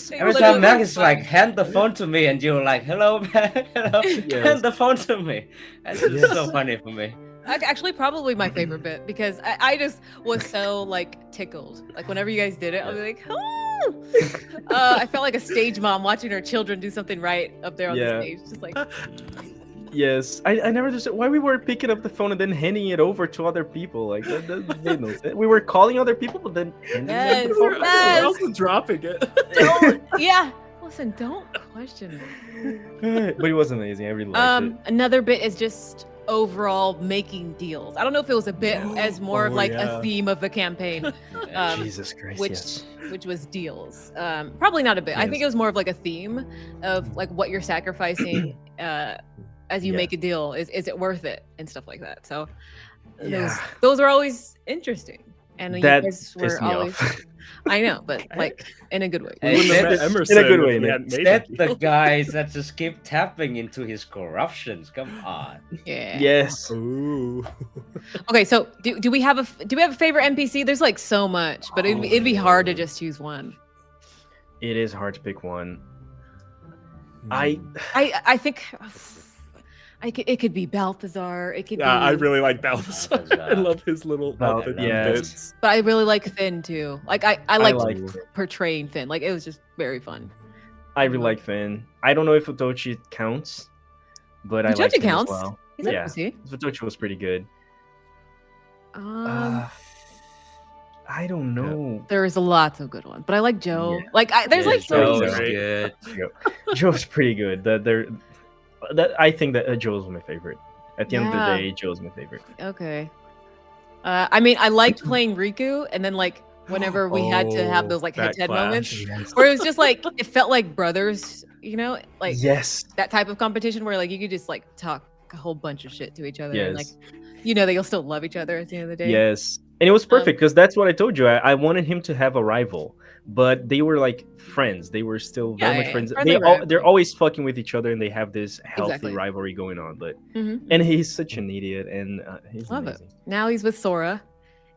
They Every literally time Mac like is like, hand the phone to me, and you're like, hello, Mac, hello, Yes. hand the phone to me. That's just so funny for me. Actually, probably my favorite bit because I just was so like tickled. Like whenever you guys did it, I was like, oh! I felt like a stage mom watching her children do something right up there on the stage. Just like, Yes, I never understood why we were picking up the phone and then handing it over to other people. Like that made no sense. We were calling other people, but then handing them the phone. Yes. We're also dropping it. yeah. Listen, don't question it. But it was amazing. I really liked it. Another bit is just overall making deals. I don't know if it was a bit as more of like a theme of the campaign. Jesus Christ, which yes. which was deals. Probably not a bit. I think it was more of like a theme of like what you're sacrificing as you make a deal. Is it worth it and stuff like that. So those are always interesting. And you That guys pissed were me always off. I know, but like in a good way. Hey, We wouldn't have met that's- Emerson in a good if way, we man. hadn't made That's it. the guys that just keep tapping into his corruptions. Come on. Yeah. Yes. Ooh. Okay, so do we have a favorite NPC? There's like so much, but it'd be hard to just choose one. It is hard to pick one. I think it could be Balthazar. It could be. I really like Balthazar. Balthazar. I love his little outfit and yes. bits. But I really like Finn too. Like I liked like- portraying Finn. Like it was just very fun. I really like Finn. I don't know if Otochi counts, but I like Otochi him counts. as well. He's Yeah. NPC. Otochi was pretty good. I don't know. There's lots of good ones, but I like Joe. Yeah. Like there's like Joe Joe is is great. good. Joe's pretty good. I think that Joe's my favorite. At the end of the Yeah. day, Joe's my favorite. okay. I mean, I liked playing Riku, and then like whenever we had to have those like that head-to-head moments, clash. where it was just like it felt like brothers, you know, like Yes. that type of competition where like you could just like talk a whole bunch of shit to each other, and like Yes. you know that you'll still love each other at the end of the day. Yes. And it was perfect because that's what I told you. I wanted him to have a rival, but they were like friends. They were still very much friends. friendly They're rivalry. always fucking with each other, and they have this healthy Exactly. rivalry going on. But Mhm. and he's such an idiot, and he's Love amazing. it. Now he's with Sora,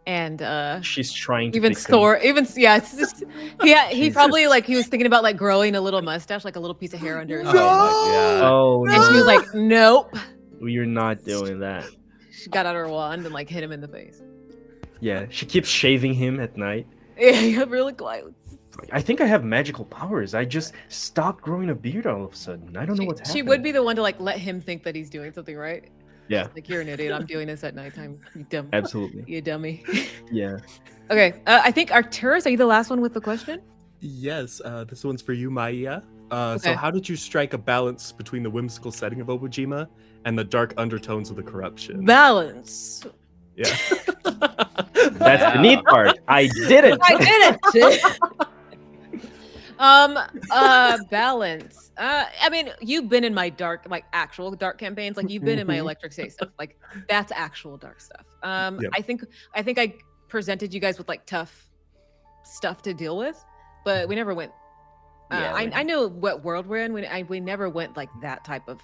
and She's trying to even fix him. Sora, it's just he Jesus. probably like he was thinking about like growing a little mustache, like a little piece of hair under his Oh chin. my god. Oh, And she was like, "Nope." you're not doing that. She got out her wand and like hit him in the face. Yeah, she keeps shaving him at night. Yeah, really quiet. I think I have magical powers. I just stopped growing a beard all of a sudden. I don't know what's happening. She would be the one to like let him think that he's doing something right. Yeah, Like you're an idiot. I'm doing this at nighttime. You dumb. absolutely. You dummy. Yeah. Okay. I think Arcturus, are you the last one with the question? Yes, this one's for you, Maya. Okay. So how did you strike a balance between the whimsical setting of Obojima and the dark undertones of the corruption? Balance. Yeah. That's the neat part. I did it. I did it. Balance. I mean, you've been in my dark, like actual dark campaigns. Like you've been in my electric state stuff. Like that's actual dark stuff. Yep. I think I presented you guys with like tough stuff to deal with, but we never went. I know what world we're in. We never went like that type of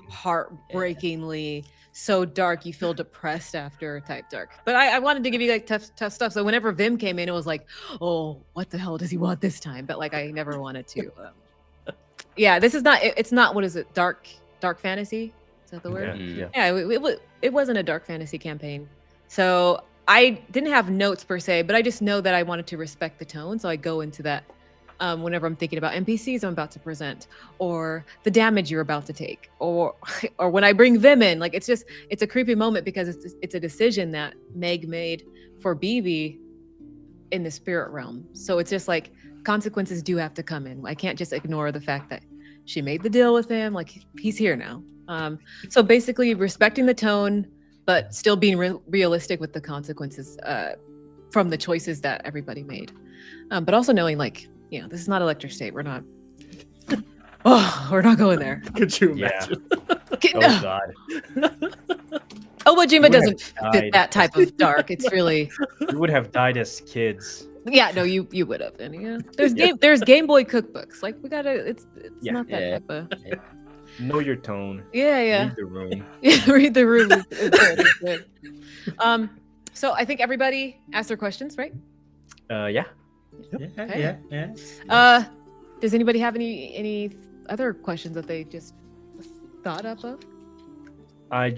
heartbreakingly so dark you feel depressed after type dark. But I wanted to give you like tough stuff. So whenever Vim came in, it was like, oh, what the hell does he want this time? But like I never wanted to. Yeah, this is not. It's not. What is it? Dark fantasy. Is that the word? Yeah. Yeah. It wasn't a dark fantasy campaign. So I didn't have notes per se, but I just know that I wanted to respect the tone. So I go into that. Whenever I'm thinking about NPCs I'm about to present, or the damage you're about to take, or when I bring Vim in, like it's a creepy moment because it's a decision that Meg made for BB in the spirit realm. So it's just like consequences do have to come in. I can't just ignore the fact that she made the deal with him. Like he's here now. So basically respecting the tone, but still being realistic with the consequences from the choices that everybody made. But also knowing like, this is not electric state. We're not. Oh, we're not going there. Could you Yeah. imagine? Oh God. Obojima would doesn't have fit died. that type of dark. It's really, We would have died as kids. yeah. No, you would have. And there's Game Boy cookbooks. Like we gotta. It's Yeah. not that Yeah. type of. Know your tone. Yeah. Read the room. Yeah, read the room. It's good. So I think everybody asked their questions, right? Yeah. Okay. Yeah. Does anybody have any other questions that they just thought up of? I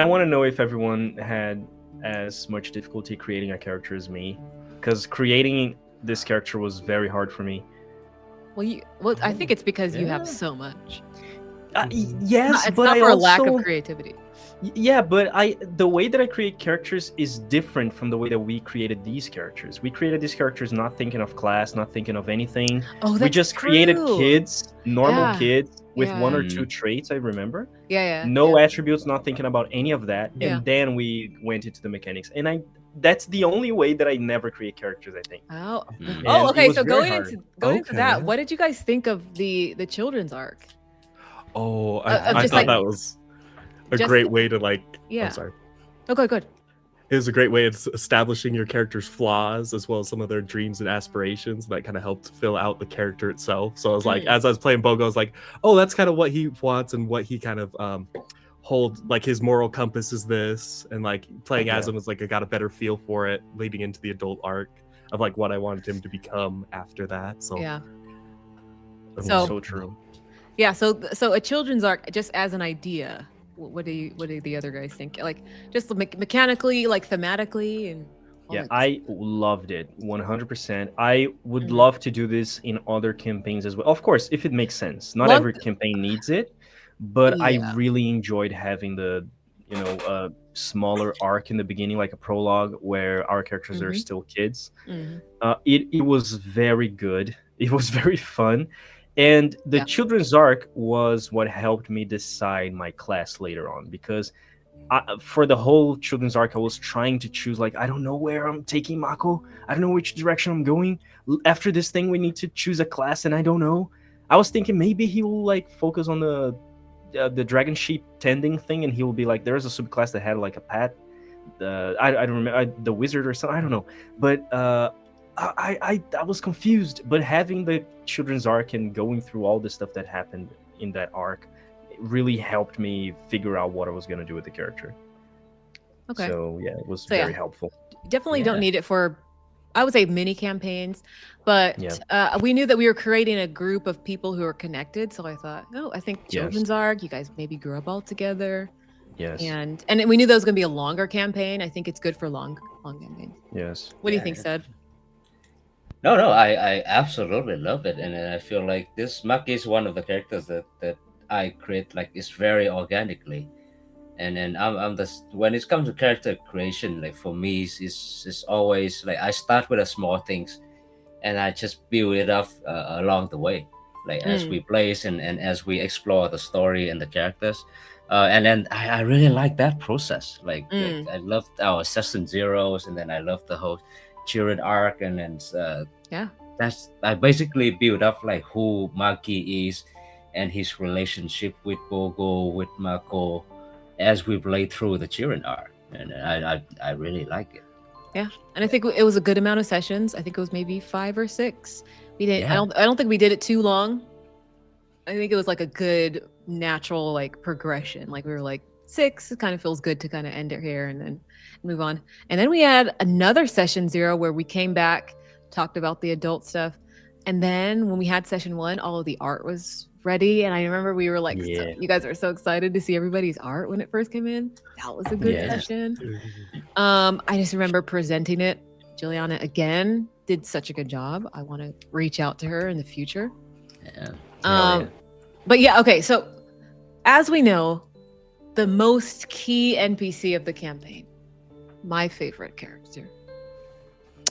want to know if everyone had as much difficulty creating a character as me, because creating this character was very hard for me. Well, I think it's because you have Yeah. so much. Yes, It's but not I for a also lack of creativity. Yeah, but the way that I create characters is different from the way that we created these characters. We created these characters not thinking of class, not thinking of anything. Oh, We that's just created true. kids, normal Yeah. kids with one or Yeah. two traits, I remember. Yeah. No attributes, not thinking about any of that. Yeah. And then we went into the mechanics. And that's the only way that I never create characters, I think. Oh. Mm. And Oh, it okay. was So very going hard. into that, Okay. what did you guys think of the children's arc? Oh, Of I just, thought like- that was a just- great way to like. Yeah. I'm sorry. Oh, good. It was a great way of establishing your character's flaws as well as some of their dreams and aspirations. That kind of helped fill out the character itself. So I was like, as I was playing Bogo, I was like, oh, that's kind of what he wants and what he kind of hold, like his moral compass is this. And like playing as him was like, I got a better feel for it leading into the adult arc of like what I wanted him to become after that. So Yeah. So, So- true. Yeah. So a children's arc, just as an idea, what do the other guys think? Like just mechanically, like thematically, and all Yeah, that I loved it 100%. I would Mhm. love to do this in other campaigns as well. Of course, if it makes sense. Not Long- every campaign needs it, but I Yeah. really enjoyed having the, smaller arc in the beginning, like a prologue where our characters are Mhm. still kids. Mhm. It was very good. It was very fun. And the Yeah. children's arc was what helped me decide my class later on, because for the whole children's arc, I was trying to choose, like, I don't know where I'm taking Mako. I don't know which direction I'm going. After this thing, we need to choose a class, and I don't know. I was thinking maybe he will, like, focus on the dragon sheep tending thing, and he will be like, there's a subclass that had, like, a pet. I don't remember, the wizard or something. I don't know. But I was confused. But having the children's arc and going through all the stuff that happened in that arc really helped me figure out what I was going to do with the character. Okay. So yeah, it was So, yeah. very helpful. Definitely don't Yeah. need it for, I would say, mini campaigns, but we knew that we were creating a group of people who are connected. So I thought, I think Yes. children's arc, you guys maybe grew up all together, Yes. and we knew that was going to be a longer campaign. I think it's good for long campaigns. Yes. What do you Yeah. think, Seb? No, I absolutely love it, and I feel like this Maki is one of the characters that I create like it's very organically, and then I'm the when it comes to character creation, like for me, it's always like I start with the small things, and I just build it up along the way, like as we play and as we explore the story and the characters. And then I really like that process. Like I loved our Session Zeros, and then I loved the whole children arc, and then that's I basically build up like who Maki is and his relationship with Bogo, with Mako, as we play through the children arc, and I really like it. Yeah, and I think it was a good amount of sessions. I think it was maybe 5 or 6. We didn't. Yeah. I don't think we did it too long. I think it was like a good natural like progression. Like we were like 6. It kind of feels good to kind of end it here and then move on. And then we had another session 0 where we came back, talked about the adult stuff, and then when we had session 1, all of the art was ready. And I remember we were like, Yeah. you guys are so excited to see everybody's art when it first came in. That was a good Yeah. session. I just remember presenting it. Juliana again did such a good job. I want to reach out to her in the future. Yeah. But yeah, okay. So as we know, the most key NPC of the campaign, my favorite character,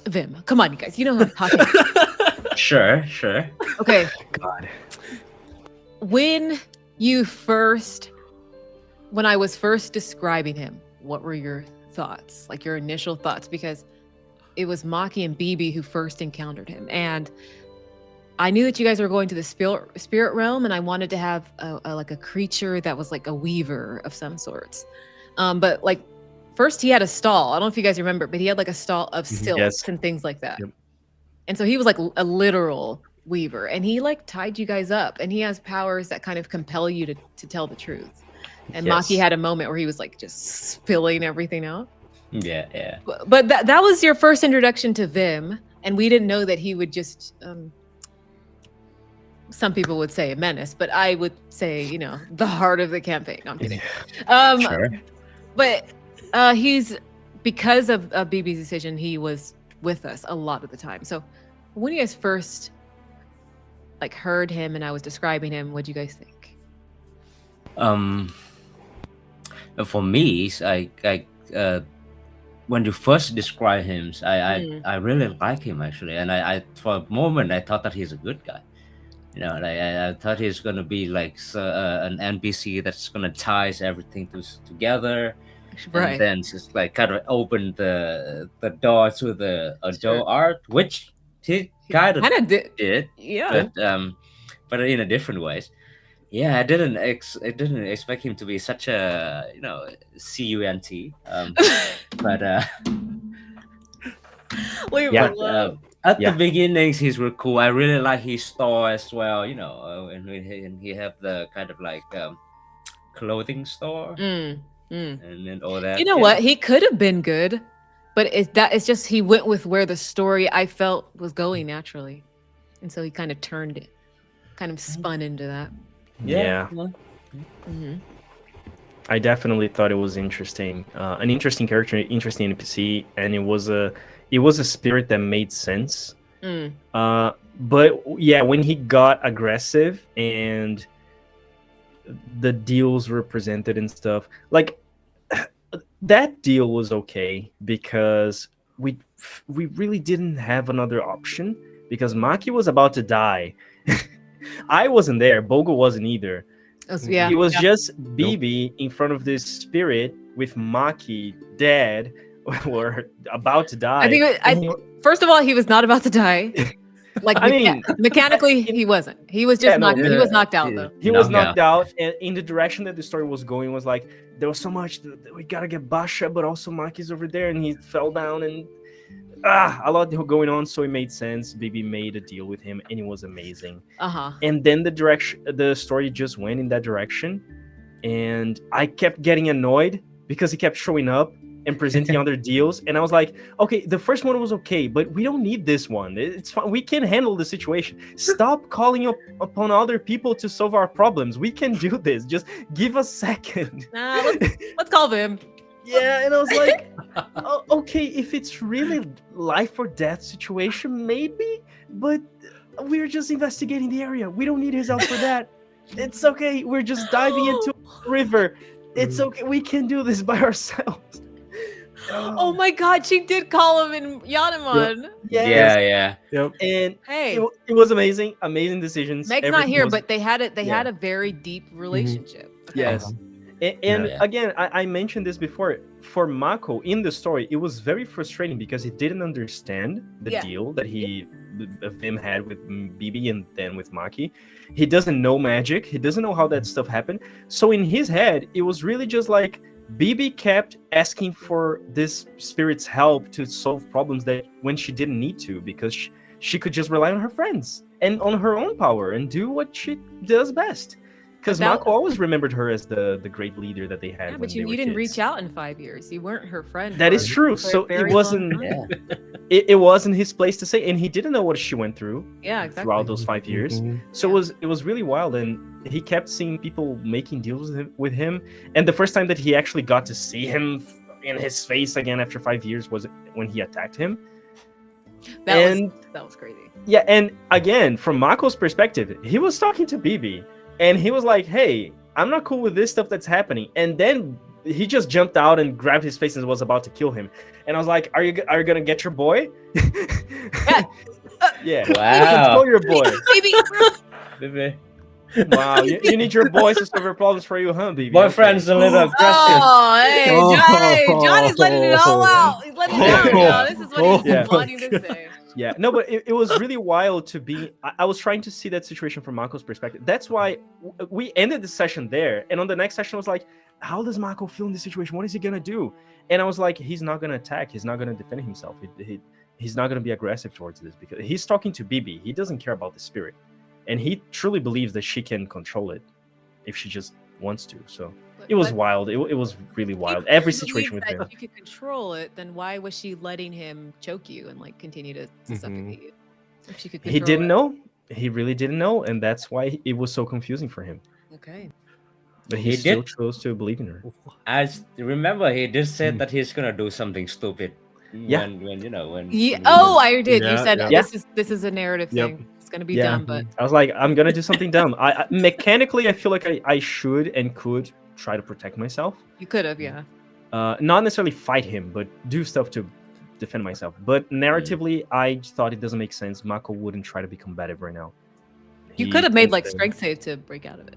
Vim. Come on, you guys. You know who I'm talking about. Sure. Okay. God. When I was first describing him, what were your thoughts? Like your initial thoughts? Because it was Maki and Bibi who first encountered him. And I knew that you guys were going to the spirit realm, and I wanted to have a creature that was like a weaver of some sorts. But like first he had a stall. I don't know if you guys remember, but he had like a stall of silks Yes. and things like that. Yep. And so he was like a literal weaver, and he like tied you guys up, and he has powers that kind of compel you to tell the truth. And Yes. Maki had a moment where he was like just spilling everything out. Yeah. But that was your first introduction to Vim, and we didn't know that he would just some people would say a menace, but I would say, the heart of the campaign. No, I'm kidding. Sure. But he's, because of BB's decision, he was with us a lot of the time. So when you guys first like heard him and I was describing him, what do you guys think? For me, when you first describe him, I really like him actually, and I for a moment I thought that he's a good guy. I thought he's gonna be like an NPC that's gonna ties everything together, Right. and then just like kind of open the door to the adult art, which he kind of did, Yeah. but in a different ways. Yeah, I didn't expect him to be such a cunt, but at the beginnings he's really cool. I really like his store as well, and he have the kind of like clothing store and then all that. You know what? He could have been good, but it's just he went with where the story I felt was going naturally, and so he kind of turned it, kind of spun into that. Yeah. Mm-hmm. I definitely thought it was interesting, an interesting character, interesting NPC, and it was a spirit that made sense. But yeah, when he got aggressive and the deals were presented and stuff, like that deal was okay because we really didn't have another option because Maki was about to die. I wasn't there. Bogo wasn't either. Yeah. It was just BB in front of this spirit with Maki dead or about to die. I think first of all, he was not about to die. Like mechanically, he wasn't. He was just knocked. He was knocked out though. He was knocked out, and in the direction that the story was going was like there was so much that we gotta get Basha, but also Maki's over there, and he fell down and a lot going on, so it made sense. BB made a deal with him, and it was amazing. And then the story just went in that direction, and I kept getting annoyed because he kept showing up and presenting other deals, and I was like, okay, the first one was okay, but we don't need this one. It's fine. We can handle the situation. Stop calling upon other people to solve our problems. We can do this. Just give us a second. Let's call him. Yeah, and I was like, okay, if it's really life or death situation, maybe, but we're just investigating the area. We don't need his help for that. It's okay. We're just diving into a river. It's okay. We can do this by ourselves. Oh my God, she did call him in Yatamon. Yeah. Yep. And hey, it was amazing. Amazing decisions. Meg's not here, but they had a very deep relationship. Okay. Yes. And again, I mentioned this before. For Mako in the story, it was very frustrating because he didn't understand the deal that Vim had with BB and then with Maki. He doesn't know magic. He doesn't know how that stuff happened. So in his head, it was really just like BB kept asking for this spirit's help to solve problems that when she didn't need to, because she could just rely on her friends and on her own power and do what she does best. Because Mako always remembered her as the great leader that they had. Yeah, but you didn't reach out in 5 years. You weren't her friend. That is true. So it wasn't. It wasn't his place to say, and he didn't know what she went through. Yeah, exactly. Throughout those 5 years, so it was really wild, and he kept seeing people making deals with him. And the first time that he actually got to see him in his face again after 5 years was when he attacked him. That was crazy. Yeah, and again, from Mako's perspective, he was talking to BB. And he was like, hey, I'm not cool with this stuff that's happening. And then he just jumped out and grabbed his face and was about to kill him. And I was like, are you going to get your boy? Yeah. Wow. Control your boy. Baby. Wow. You need your boys to solve your problems for you, huh, BB? Boyfriend's a little aggressive. Oh, hey, Johnny's letting it all out. He's letting it out now. This is what he's been wanting to say. Yeah, no, but it was really wild to be. I was trying to see that situation from Mako's perspective. That's why we ended the session there. And on the next session, I was like, how does Mako feel in this situation? What is he going to do? And I was like, he's not going to attack. He's not going to defend himself. he's not going to be aggressive towards this because he's talking to Bibi. He doesn't care about the spirit, and he truly believes that she can control it if she just wants to. So it was wild. It was really wild. Every situation with him. If you could control it, then why was she letting him choke you and like continue to suffocate you? If she could He control didn't it. know. He really didn't know, and that's why it was so confusing for him. Okay. But he still chose to believe in her. I remember he did say that he's gonna do something stupid. Yeah. When you know when. I did. You Yeah, said yeah. this is a narrative thing. It's gonna be dumb, but I was like, I'm gonna do something dumb. I mechanically, I feel like I should and could try to protect myself. you could have, yeah. Not necessarily fight him, but do stuff to defend myself. But narratively, I thought it doesn't make sense. Mako wouldn't try to be combative right now. You He could have made thinks like that- strength save to break out of it.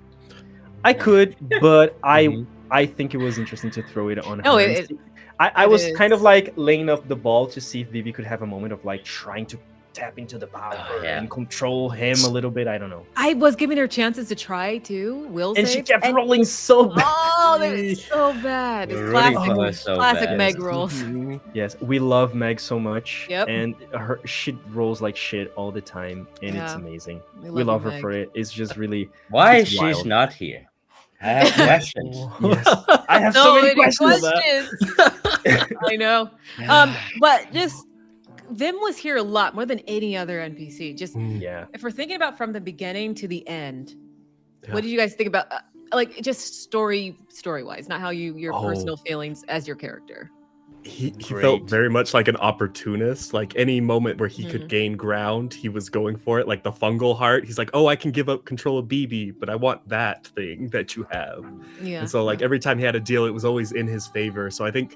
I could, but I think it was interesting to throw it on No, her. it I was is. kind of like laying up the ball to see if Vivi could have a moment of like trying to tap into the power and control him a little bit. I don't know. I was giving her chances to try to will And save, she kept rolling so bad. Oh, that's so bad. It's You're rooting for her classic, so classic bad. Meg rolls. Yes, we love Meg so much. Yep. And her she rolls like shit all the time, and it's Yeah. amazing. We We love you, her Meg. for it. It's just really Why it's she's wild. not here? I have questions. Yes. I have So so many many questions. I know. But just Vim was here a lot more than any other NPC. Just Yeah. if we're thinking about from the beginning to the end, Yeah. what did you guys think about like just story wise, not how your personal feelings as your character? He Great. felt very much like an opportunist. Like any moment where he could gain ground, he was going for it. Like the fungal heart, he's like, "Oh, I can give up control of BB, but I want that thing that you have." Yeah. And so, like every time he had a deal, it was always in his favor. So I think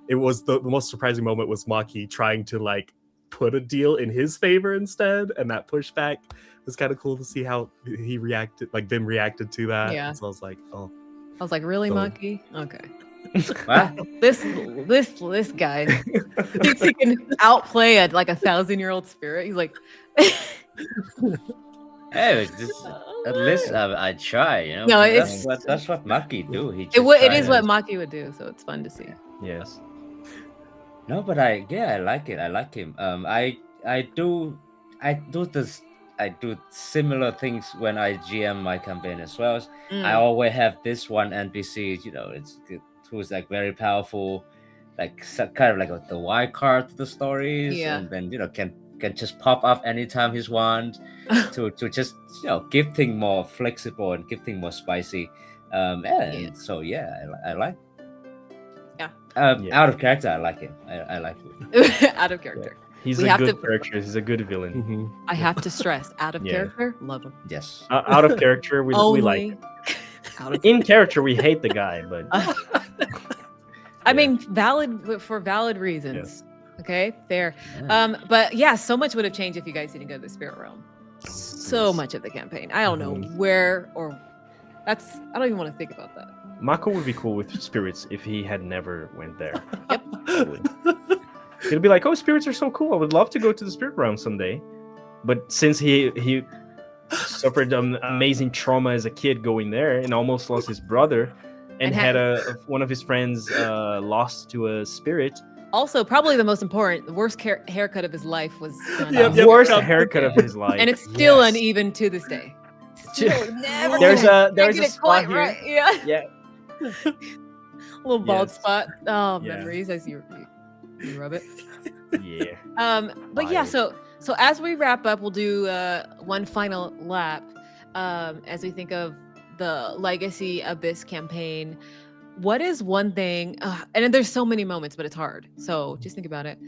it was the most surprising moment was Maki trying to like put a deal in his favor instead, and that pushback was kind of cool to see how he reacted. Like Vim reacted to that. Yeah. And so I was like, "Oh, I was like, really, So- Monkey? Okay. What? This guy thinks he can outplay a 1,000-year-old spirit. He's like, Hey, at least I try. You know. No, that's it's- what Maki do. He it just is tries. what Maki would do, so it's fun to see. Yes. No, but I like it. I like him. I do this. I do similar things when I GM my campaign as well. I always have this one NPC. You know, who's like very powerful, like kind of like the wild card to the stories, Yeah. and then can just pop up anytime he's want to just give things more flexible and give things more spicy. And so I like. Yeah. Out of character, I like him. I like him. Out of character. He's We a have good to- character. He's a good villain. I have to stress, out of Yeah. character, love him. Yes. Out of character, we like him. Out of In character, we hate the guy, but I mean, for valid reasons. Okay, fair. Yeah. But yeah, so much would have changed if you guys didn't go to the spirit realm. So much of the campaign. I don't know where or I don't even want to think about that. Mako would be cool with spirits if he had never went there. Yep. Totally. He'd be like, "Oh, spirits are so cool. I would love to go to the spirit realm someday." But since he suffered amazing trauma as a kid going there and almost lost his brother and had one of his friends lost to a spirit. Also, probably the most important, the worst haircut of his life was done. The worst haircut of his life. And it's still uneven to this day. Still never There's gonna a get it spot quite here. right. Yeah. Yeah. Little bald Yes. spot. Oh, Yeah. memories as you rub it. Yeah. But yeah, Wild. so as we wrap up, we'll do one final lap as we think of the Legacy Abyss campaign. What is one thing, and then there's so many moments, but it's hard. So just think about it.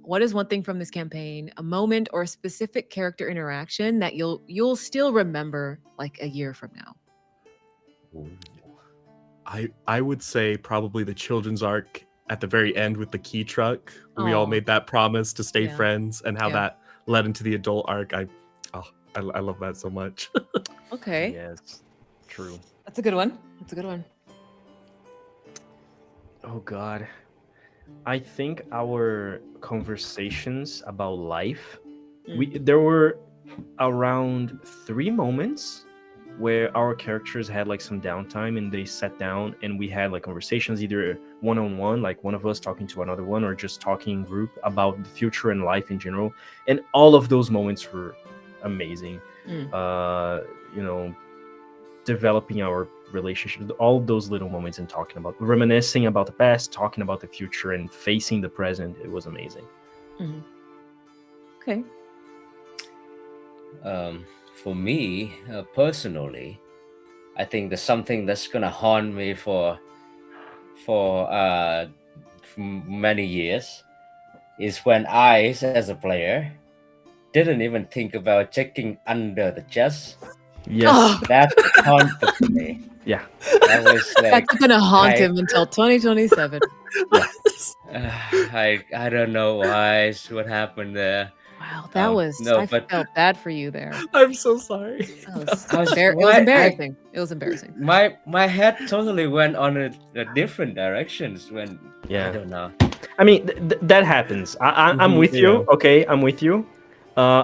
What is one thing from this campaign, a moment or a specific character interaction that you'll still remember like a year from now? I would say probably the children's arc at the very end with the key truck. We all Aw. made that promise to stay Yeah. friends, and how Yeah. that led into the adult arc. I love that so much. Okay, Yes. True. that's a good one. That's a good one. Oh God. I think our conversations about life, there were around 3 moments where our characters had like some downtime and they sat down and we had like conversations, either one-on-one, like one of us talking to another one, or just talking in group about the future and life in general. And all of those moments were amazing. Developing our relationships, all of those little moments, and talking about, reminiscing about the past, talking about the future, and facing the present. It was amazing. Okay. For me, personally, I think there's something that's gonna haunt me for many years, is when I, as a player, didn't even think about checking under the chest. Yes. That haunted me. Yeah. That was like, That's gonna haunt him until 2027. I don't know why. What happened there? Wow, that was. no, I but- felt bad for you there. I'm so sorry. That was I was- it was why- embarrassing. It was embarrassing. My head totally went on a different directions when Yeah. I don't know. I mean, that happens. I'm with you. Okay, I'm with you.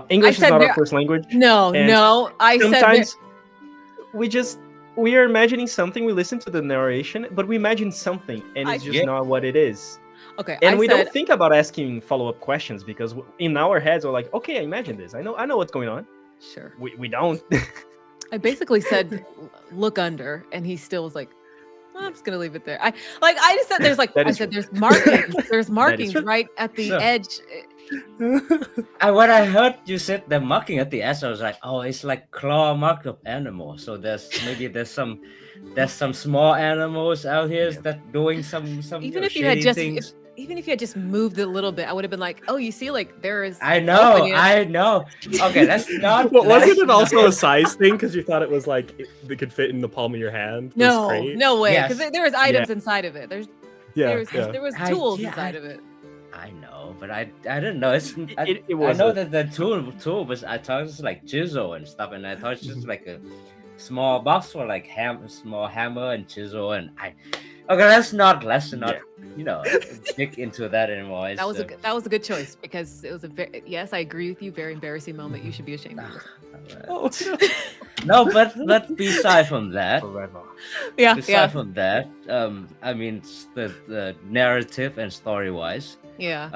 English is said not there- our first language. No, And no. I said Sometimes we are imagining something. We listen to the narration, but we imagine something, and it's just Yeah. not what it is. okay. And I we said, don't think about asking follow-up questions, because in our heads we're like, okay, I imagine this. I know what's going on. sure. We don't. I basically said, look under, and he still was like, I'm just gonna leave it there. I just said there's like That I is said true. there's markings. There's markings true. right at the Sure. edge. When I heard you said the marking at the S, I was like, oh, it's like claw mark of animal. So there's some small animals out here that doing some Even if you had just things. even if you had just moved it a little bit, I would have been like, oh, you see, like there is. I know. opening. Okay, that's not. But wasn't that's it also not- a size thing because you thought it was like it could fit in the palm of your hand? This No, crate? no way, because Yes. there was items inside of it. Yeah, There was I- tools yeah, inside of it. I know, but I don't know. It I was know a- that the tool was, I thought it was like chisel and stuff, and I thought it's just like a small box for like small hammer and chisel, and let's not dig into that anymore. That was a good choice because it was yes, I agree with you. Very embarrassing moment. You should be ashamed of yourself. No, but beside from that, Forever. Yeah, beside from that, I mean the narrative and story wise, yeah.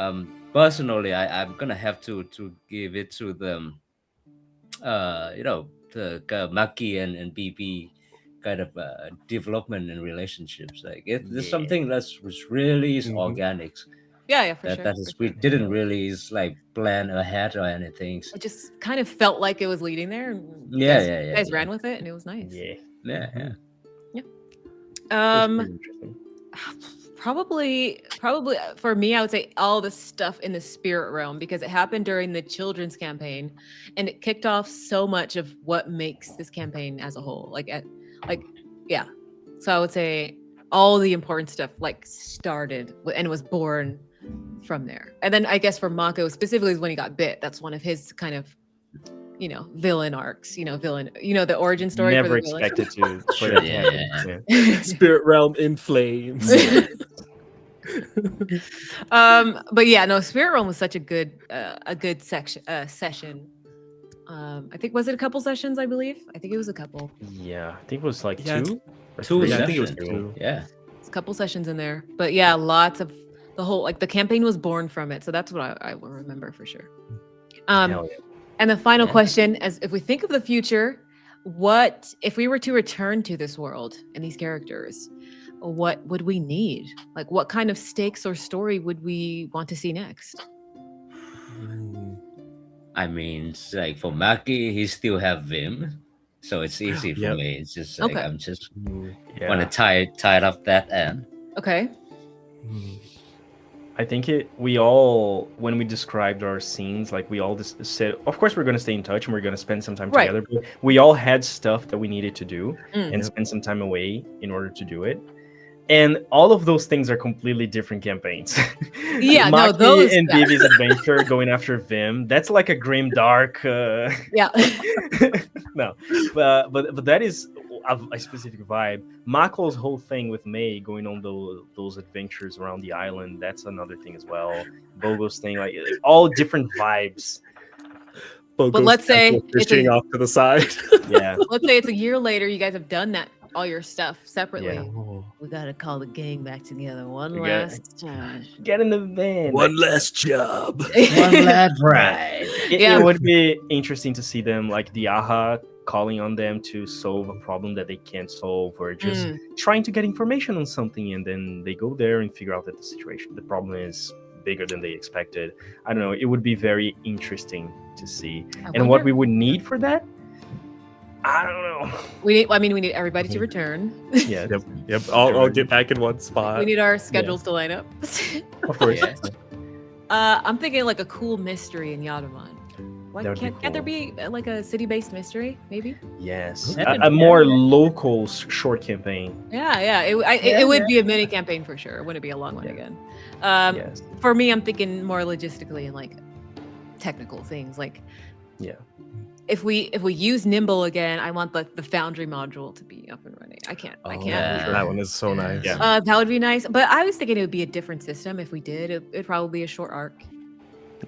personally, I'm gonna have to give it to them. The Maki and BB kind of development and relationships. Like there's something that's was really is organic. Yeah, for sure. That is, for we sure. didn't really is like plan ahead or anything. It just kind of felt like it was leading there. And Yeah, you guys ran with it, and it was nice. Yeah. Yeah. It was Um, pretty interesting. probably for me, I would say all the stuff in the spirit realm because it happened during the children's campaign, and it kicked off so much of what makes this campaign as a whole. Yeah. So I would say all the important stuff started and was born from there. And then I guess for Mako specifically is when he got bit. That's one of his kind of villain arcs. The origin story. Never for the villain. expected to. Sure, that yeah, happen. yeah. Spirit realm in flames. But yeah, no, Spirit Realm was such a good session. I think was it a couple sessions? I believe. I think it was a couple. Yeah, I think it was like Yeah, two. or Two three. Yeah, I think it was sessions. two. Yeah. It's a couple sessions in there, but yeah, lots of the whole the campaign was born from it. So that's what I will remember for sure. Hell yeah. And the final Yeah. question, as if we think of the future, what if we were to return to this world and these characters? What would we need? Like, what kind of stakes or story would we want to see next? I mean, it's like for Maki, he still have Vim, so it's easy for Yep. me. It's just like Okay. I'm just Yeah. want to tie it up that end. Okay. I think we all, when we described our scenes, like we all just said, of course we're going to stay in touch and we're going to spend some time Right. together. But we all had stuff that we needed to do Mm. and spend some time away in order to do it. And all of those things are completely different campaigns. Yeah, no, Maki those- and yeah. Vivi's adventure going after Vim, that's like a grim dark. Yeah. No, but that is a specific vibe. Mako's whole thing with May going on those adventures around the island, that's another thing as well. Bogo's thing, like all different vibes. Bogo's let's say casual it's fishing off to the side. Yeah. let's say it's a year later. You guys have done that, all your stuff separately. Yeah. We gotta call the gang back together one We gotta- last time. Get in the van. One last job. One lad ride. Yeah. It would be interesting to see them, like the AHA, calling on them to solve a problem that they can't solve, or just trying to get information on something, and then they go there and figure out that the problem is bigger than they expected. I don't know. It would be very interesting to see. And what we would need for that, I don't know. we need everybody to return. Yeah, Yep. I'll get back in one spot. We need our schedules to line up. of course. Yeah. I'm thinking like a cool mystery in Yatamon. Why That would be can't there be like a city-based mystery? Maybe. Yes, That'd a be- more local short campaign. Yeah. It would be a mini campaign for sure. It wouldn't be a long one again. Yes. For me, I'm thinking more logistically and like technical things. Like, Yeah. if we use Nimble again, I want the Foundry module to be up and running. I can't. yeah. That one is so nice. Yeah. That would be nice. But I was thinking it would be a different system if we did. It'd probably be a short arc.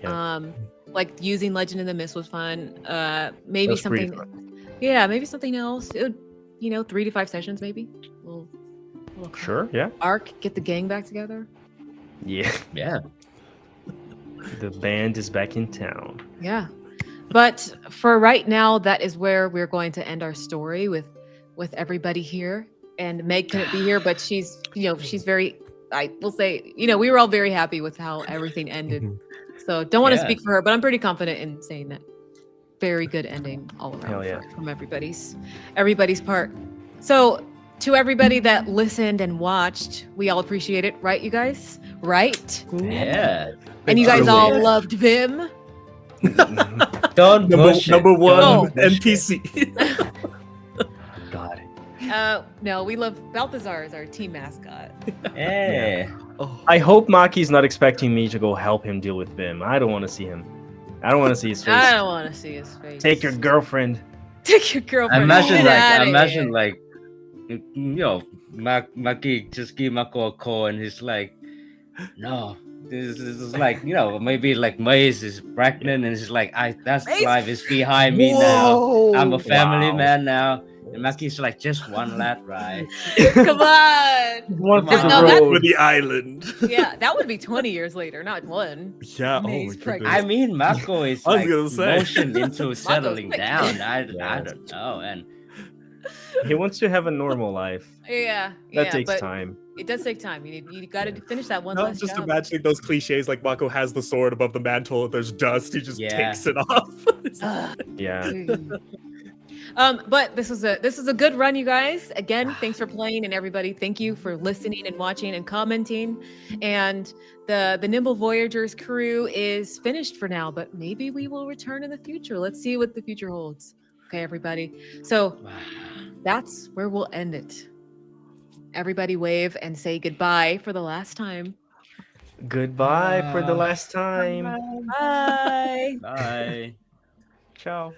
Yeah. Like using Legend in the Mist was fun. Maybe That's pretty something. Yeah, maybe something else. It would, 3 to 5 sessions, maybe. Little Sure. Yeah. arc. Get the gang back together. Yeah. Yeah. The band is back in town. Yeah. But for right now, that is where we're going to end our story with everybody here. And Meg couldn't be here, but she's very, I will say, we were all very happy with how everything ended. So don't want to Yeah. speak for her, but I'm pretty confident in saying that. Very good ending all around Hell yeah. from everybody's part. So to everybody that listened and watched, we all appreciate it, right, you guys? Right? Yeah. And you guys Totally. all loved Vim. Don't push it. Number one Oh. NPC. God. No, we love Balthazar as our team mascot. Yeah. Oh. I hope Maki's not expecting me to go help him deal with Vim. I don't want to see him. I don't want to see his face. I don't want to see his face. Take your girlfriend. Take your girlfriend. Imagine Get outta like, Maki just give Mako a call and he's like, no, this is like, maybe like Maze is pregnant and he's like, that's Maze? life is behind me now. I'm a family man now. And Maki's like, just one lad ride. here. Come on. One for Come the on. No, that's- road. For the island. Yeah, that would be 20 years later, not one. Yeah. Maze Oh my pregnant. I goodness. mean, Mako is I was like gonna say. motioned into settling pregnant. down. I Yes. don't know. And He wants to have a normal life. Yeah. That yeah, takes but time. It does take time. You got to finish that one No, last just job. imagining those cliches like Mako has the sword above the mantle, there's dust, he just Yeah. takes it off. Ugh. Yeah. But this is a good run, you guys. Again, thanks for playing, and everybody, thank you for listening and watching and commenting. And the Nimble Voyagers crew is finished for now, but maybe we will return in the future. Let's see what the future holds. Okay, everybody. So that's where we'll end it. Everybody wave and say goodbye for the last time. Goodbye for the last time. Bye. bye. Ciao.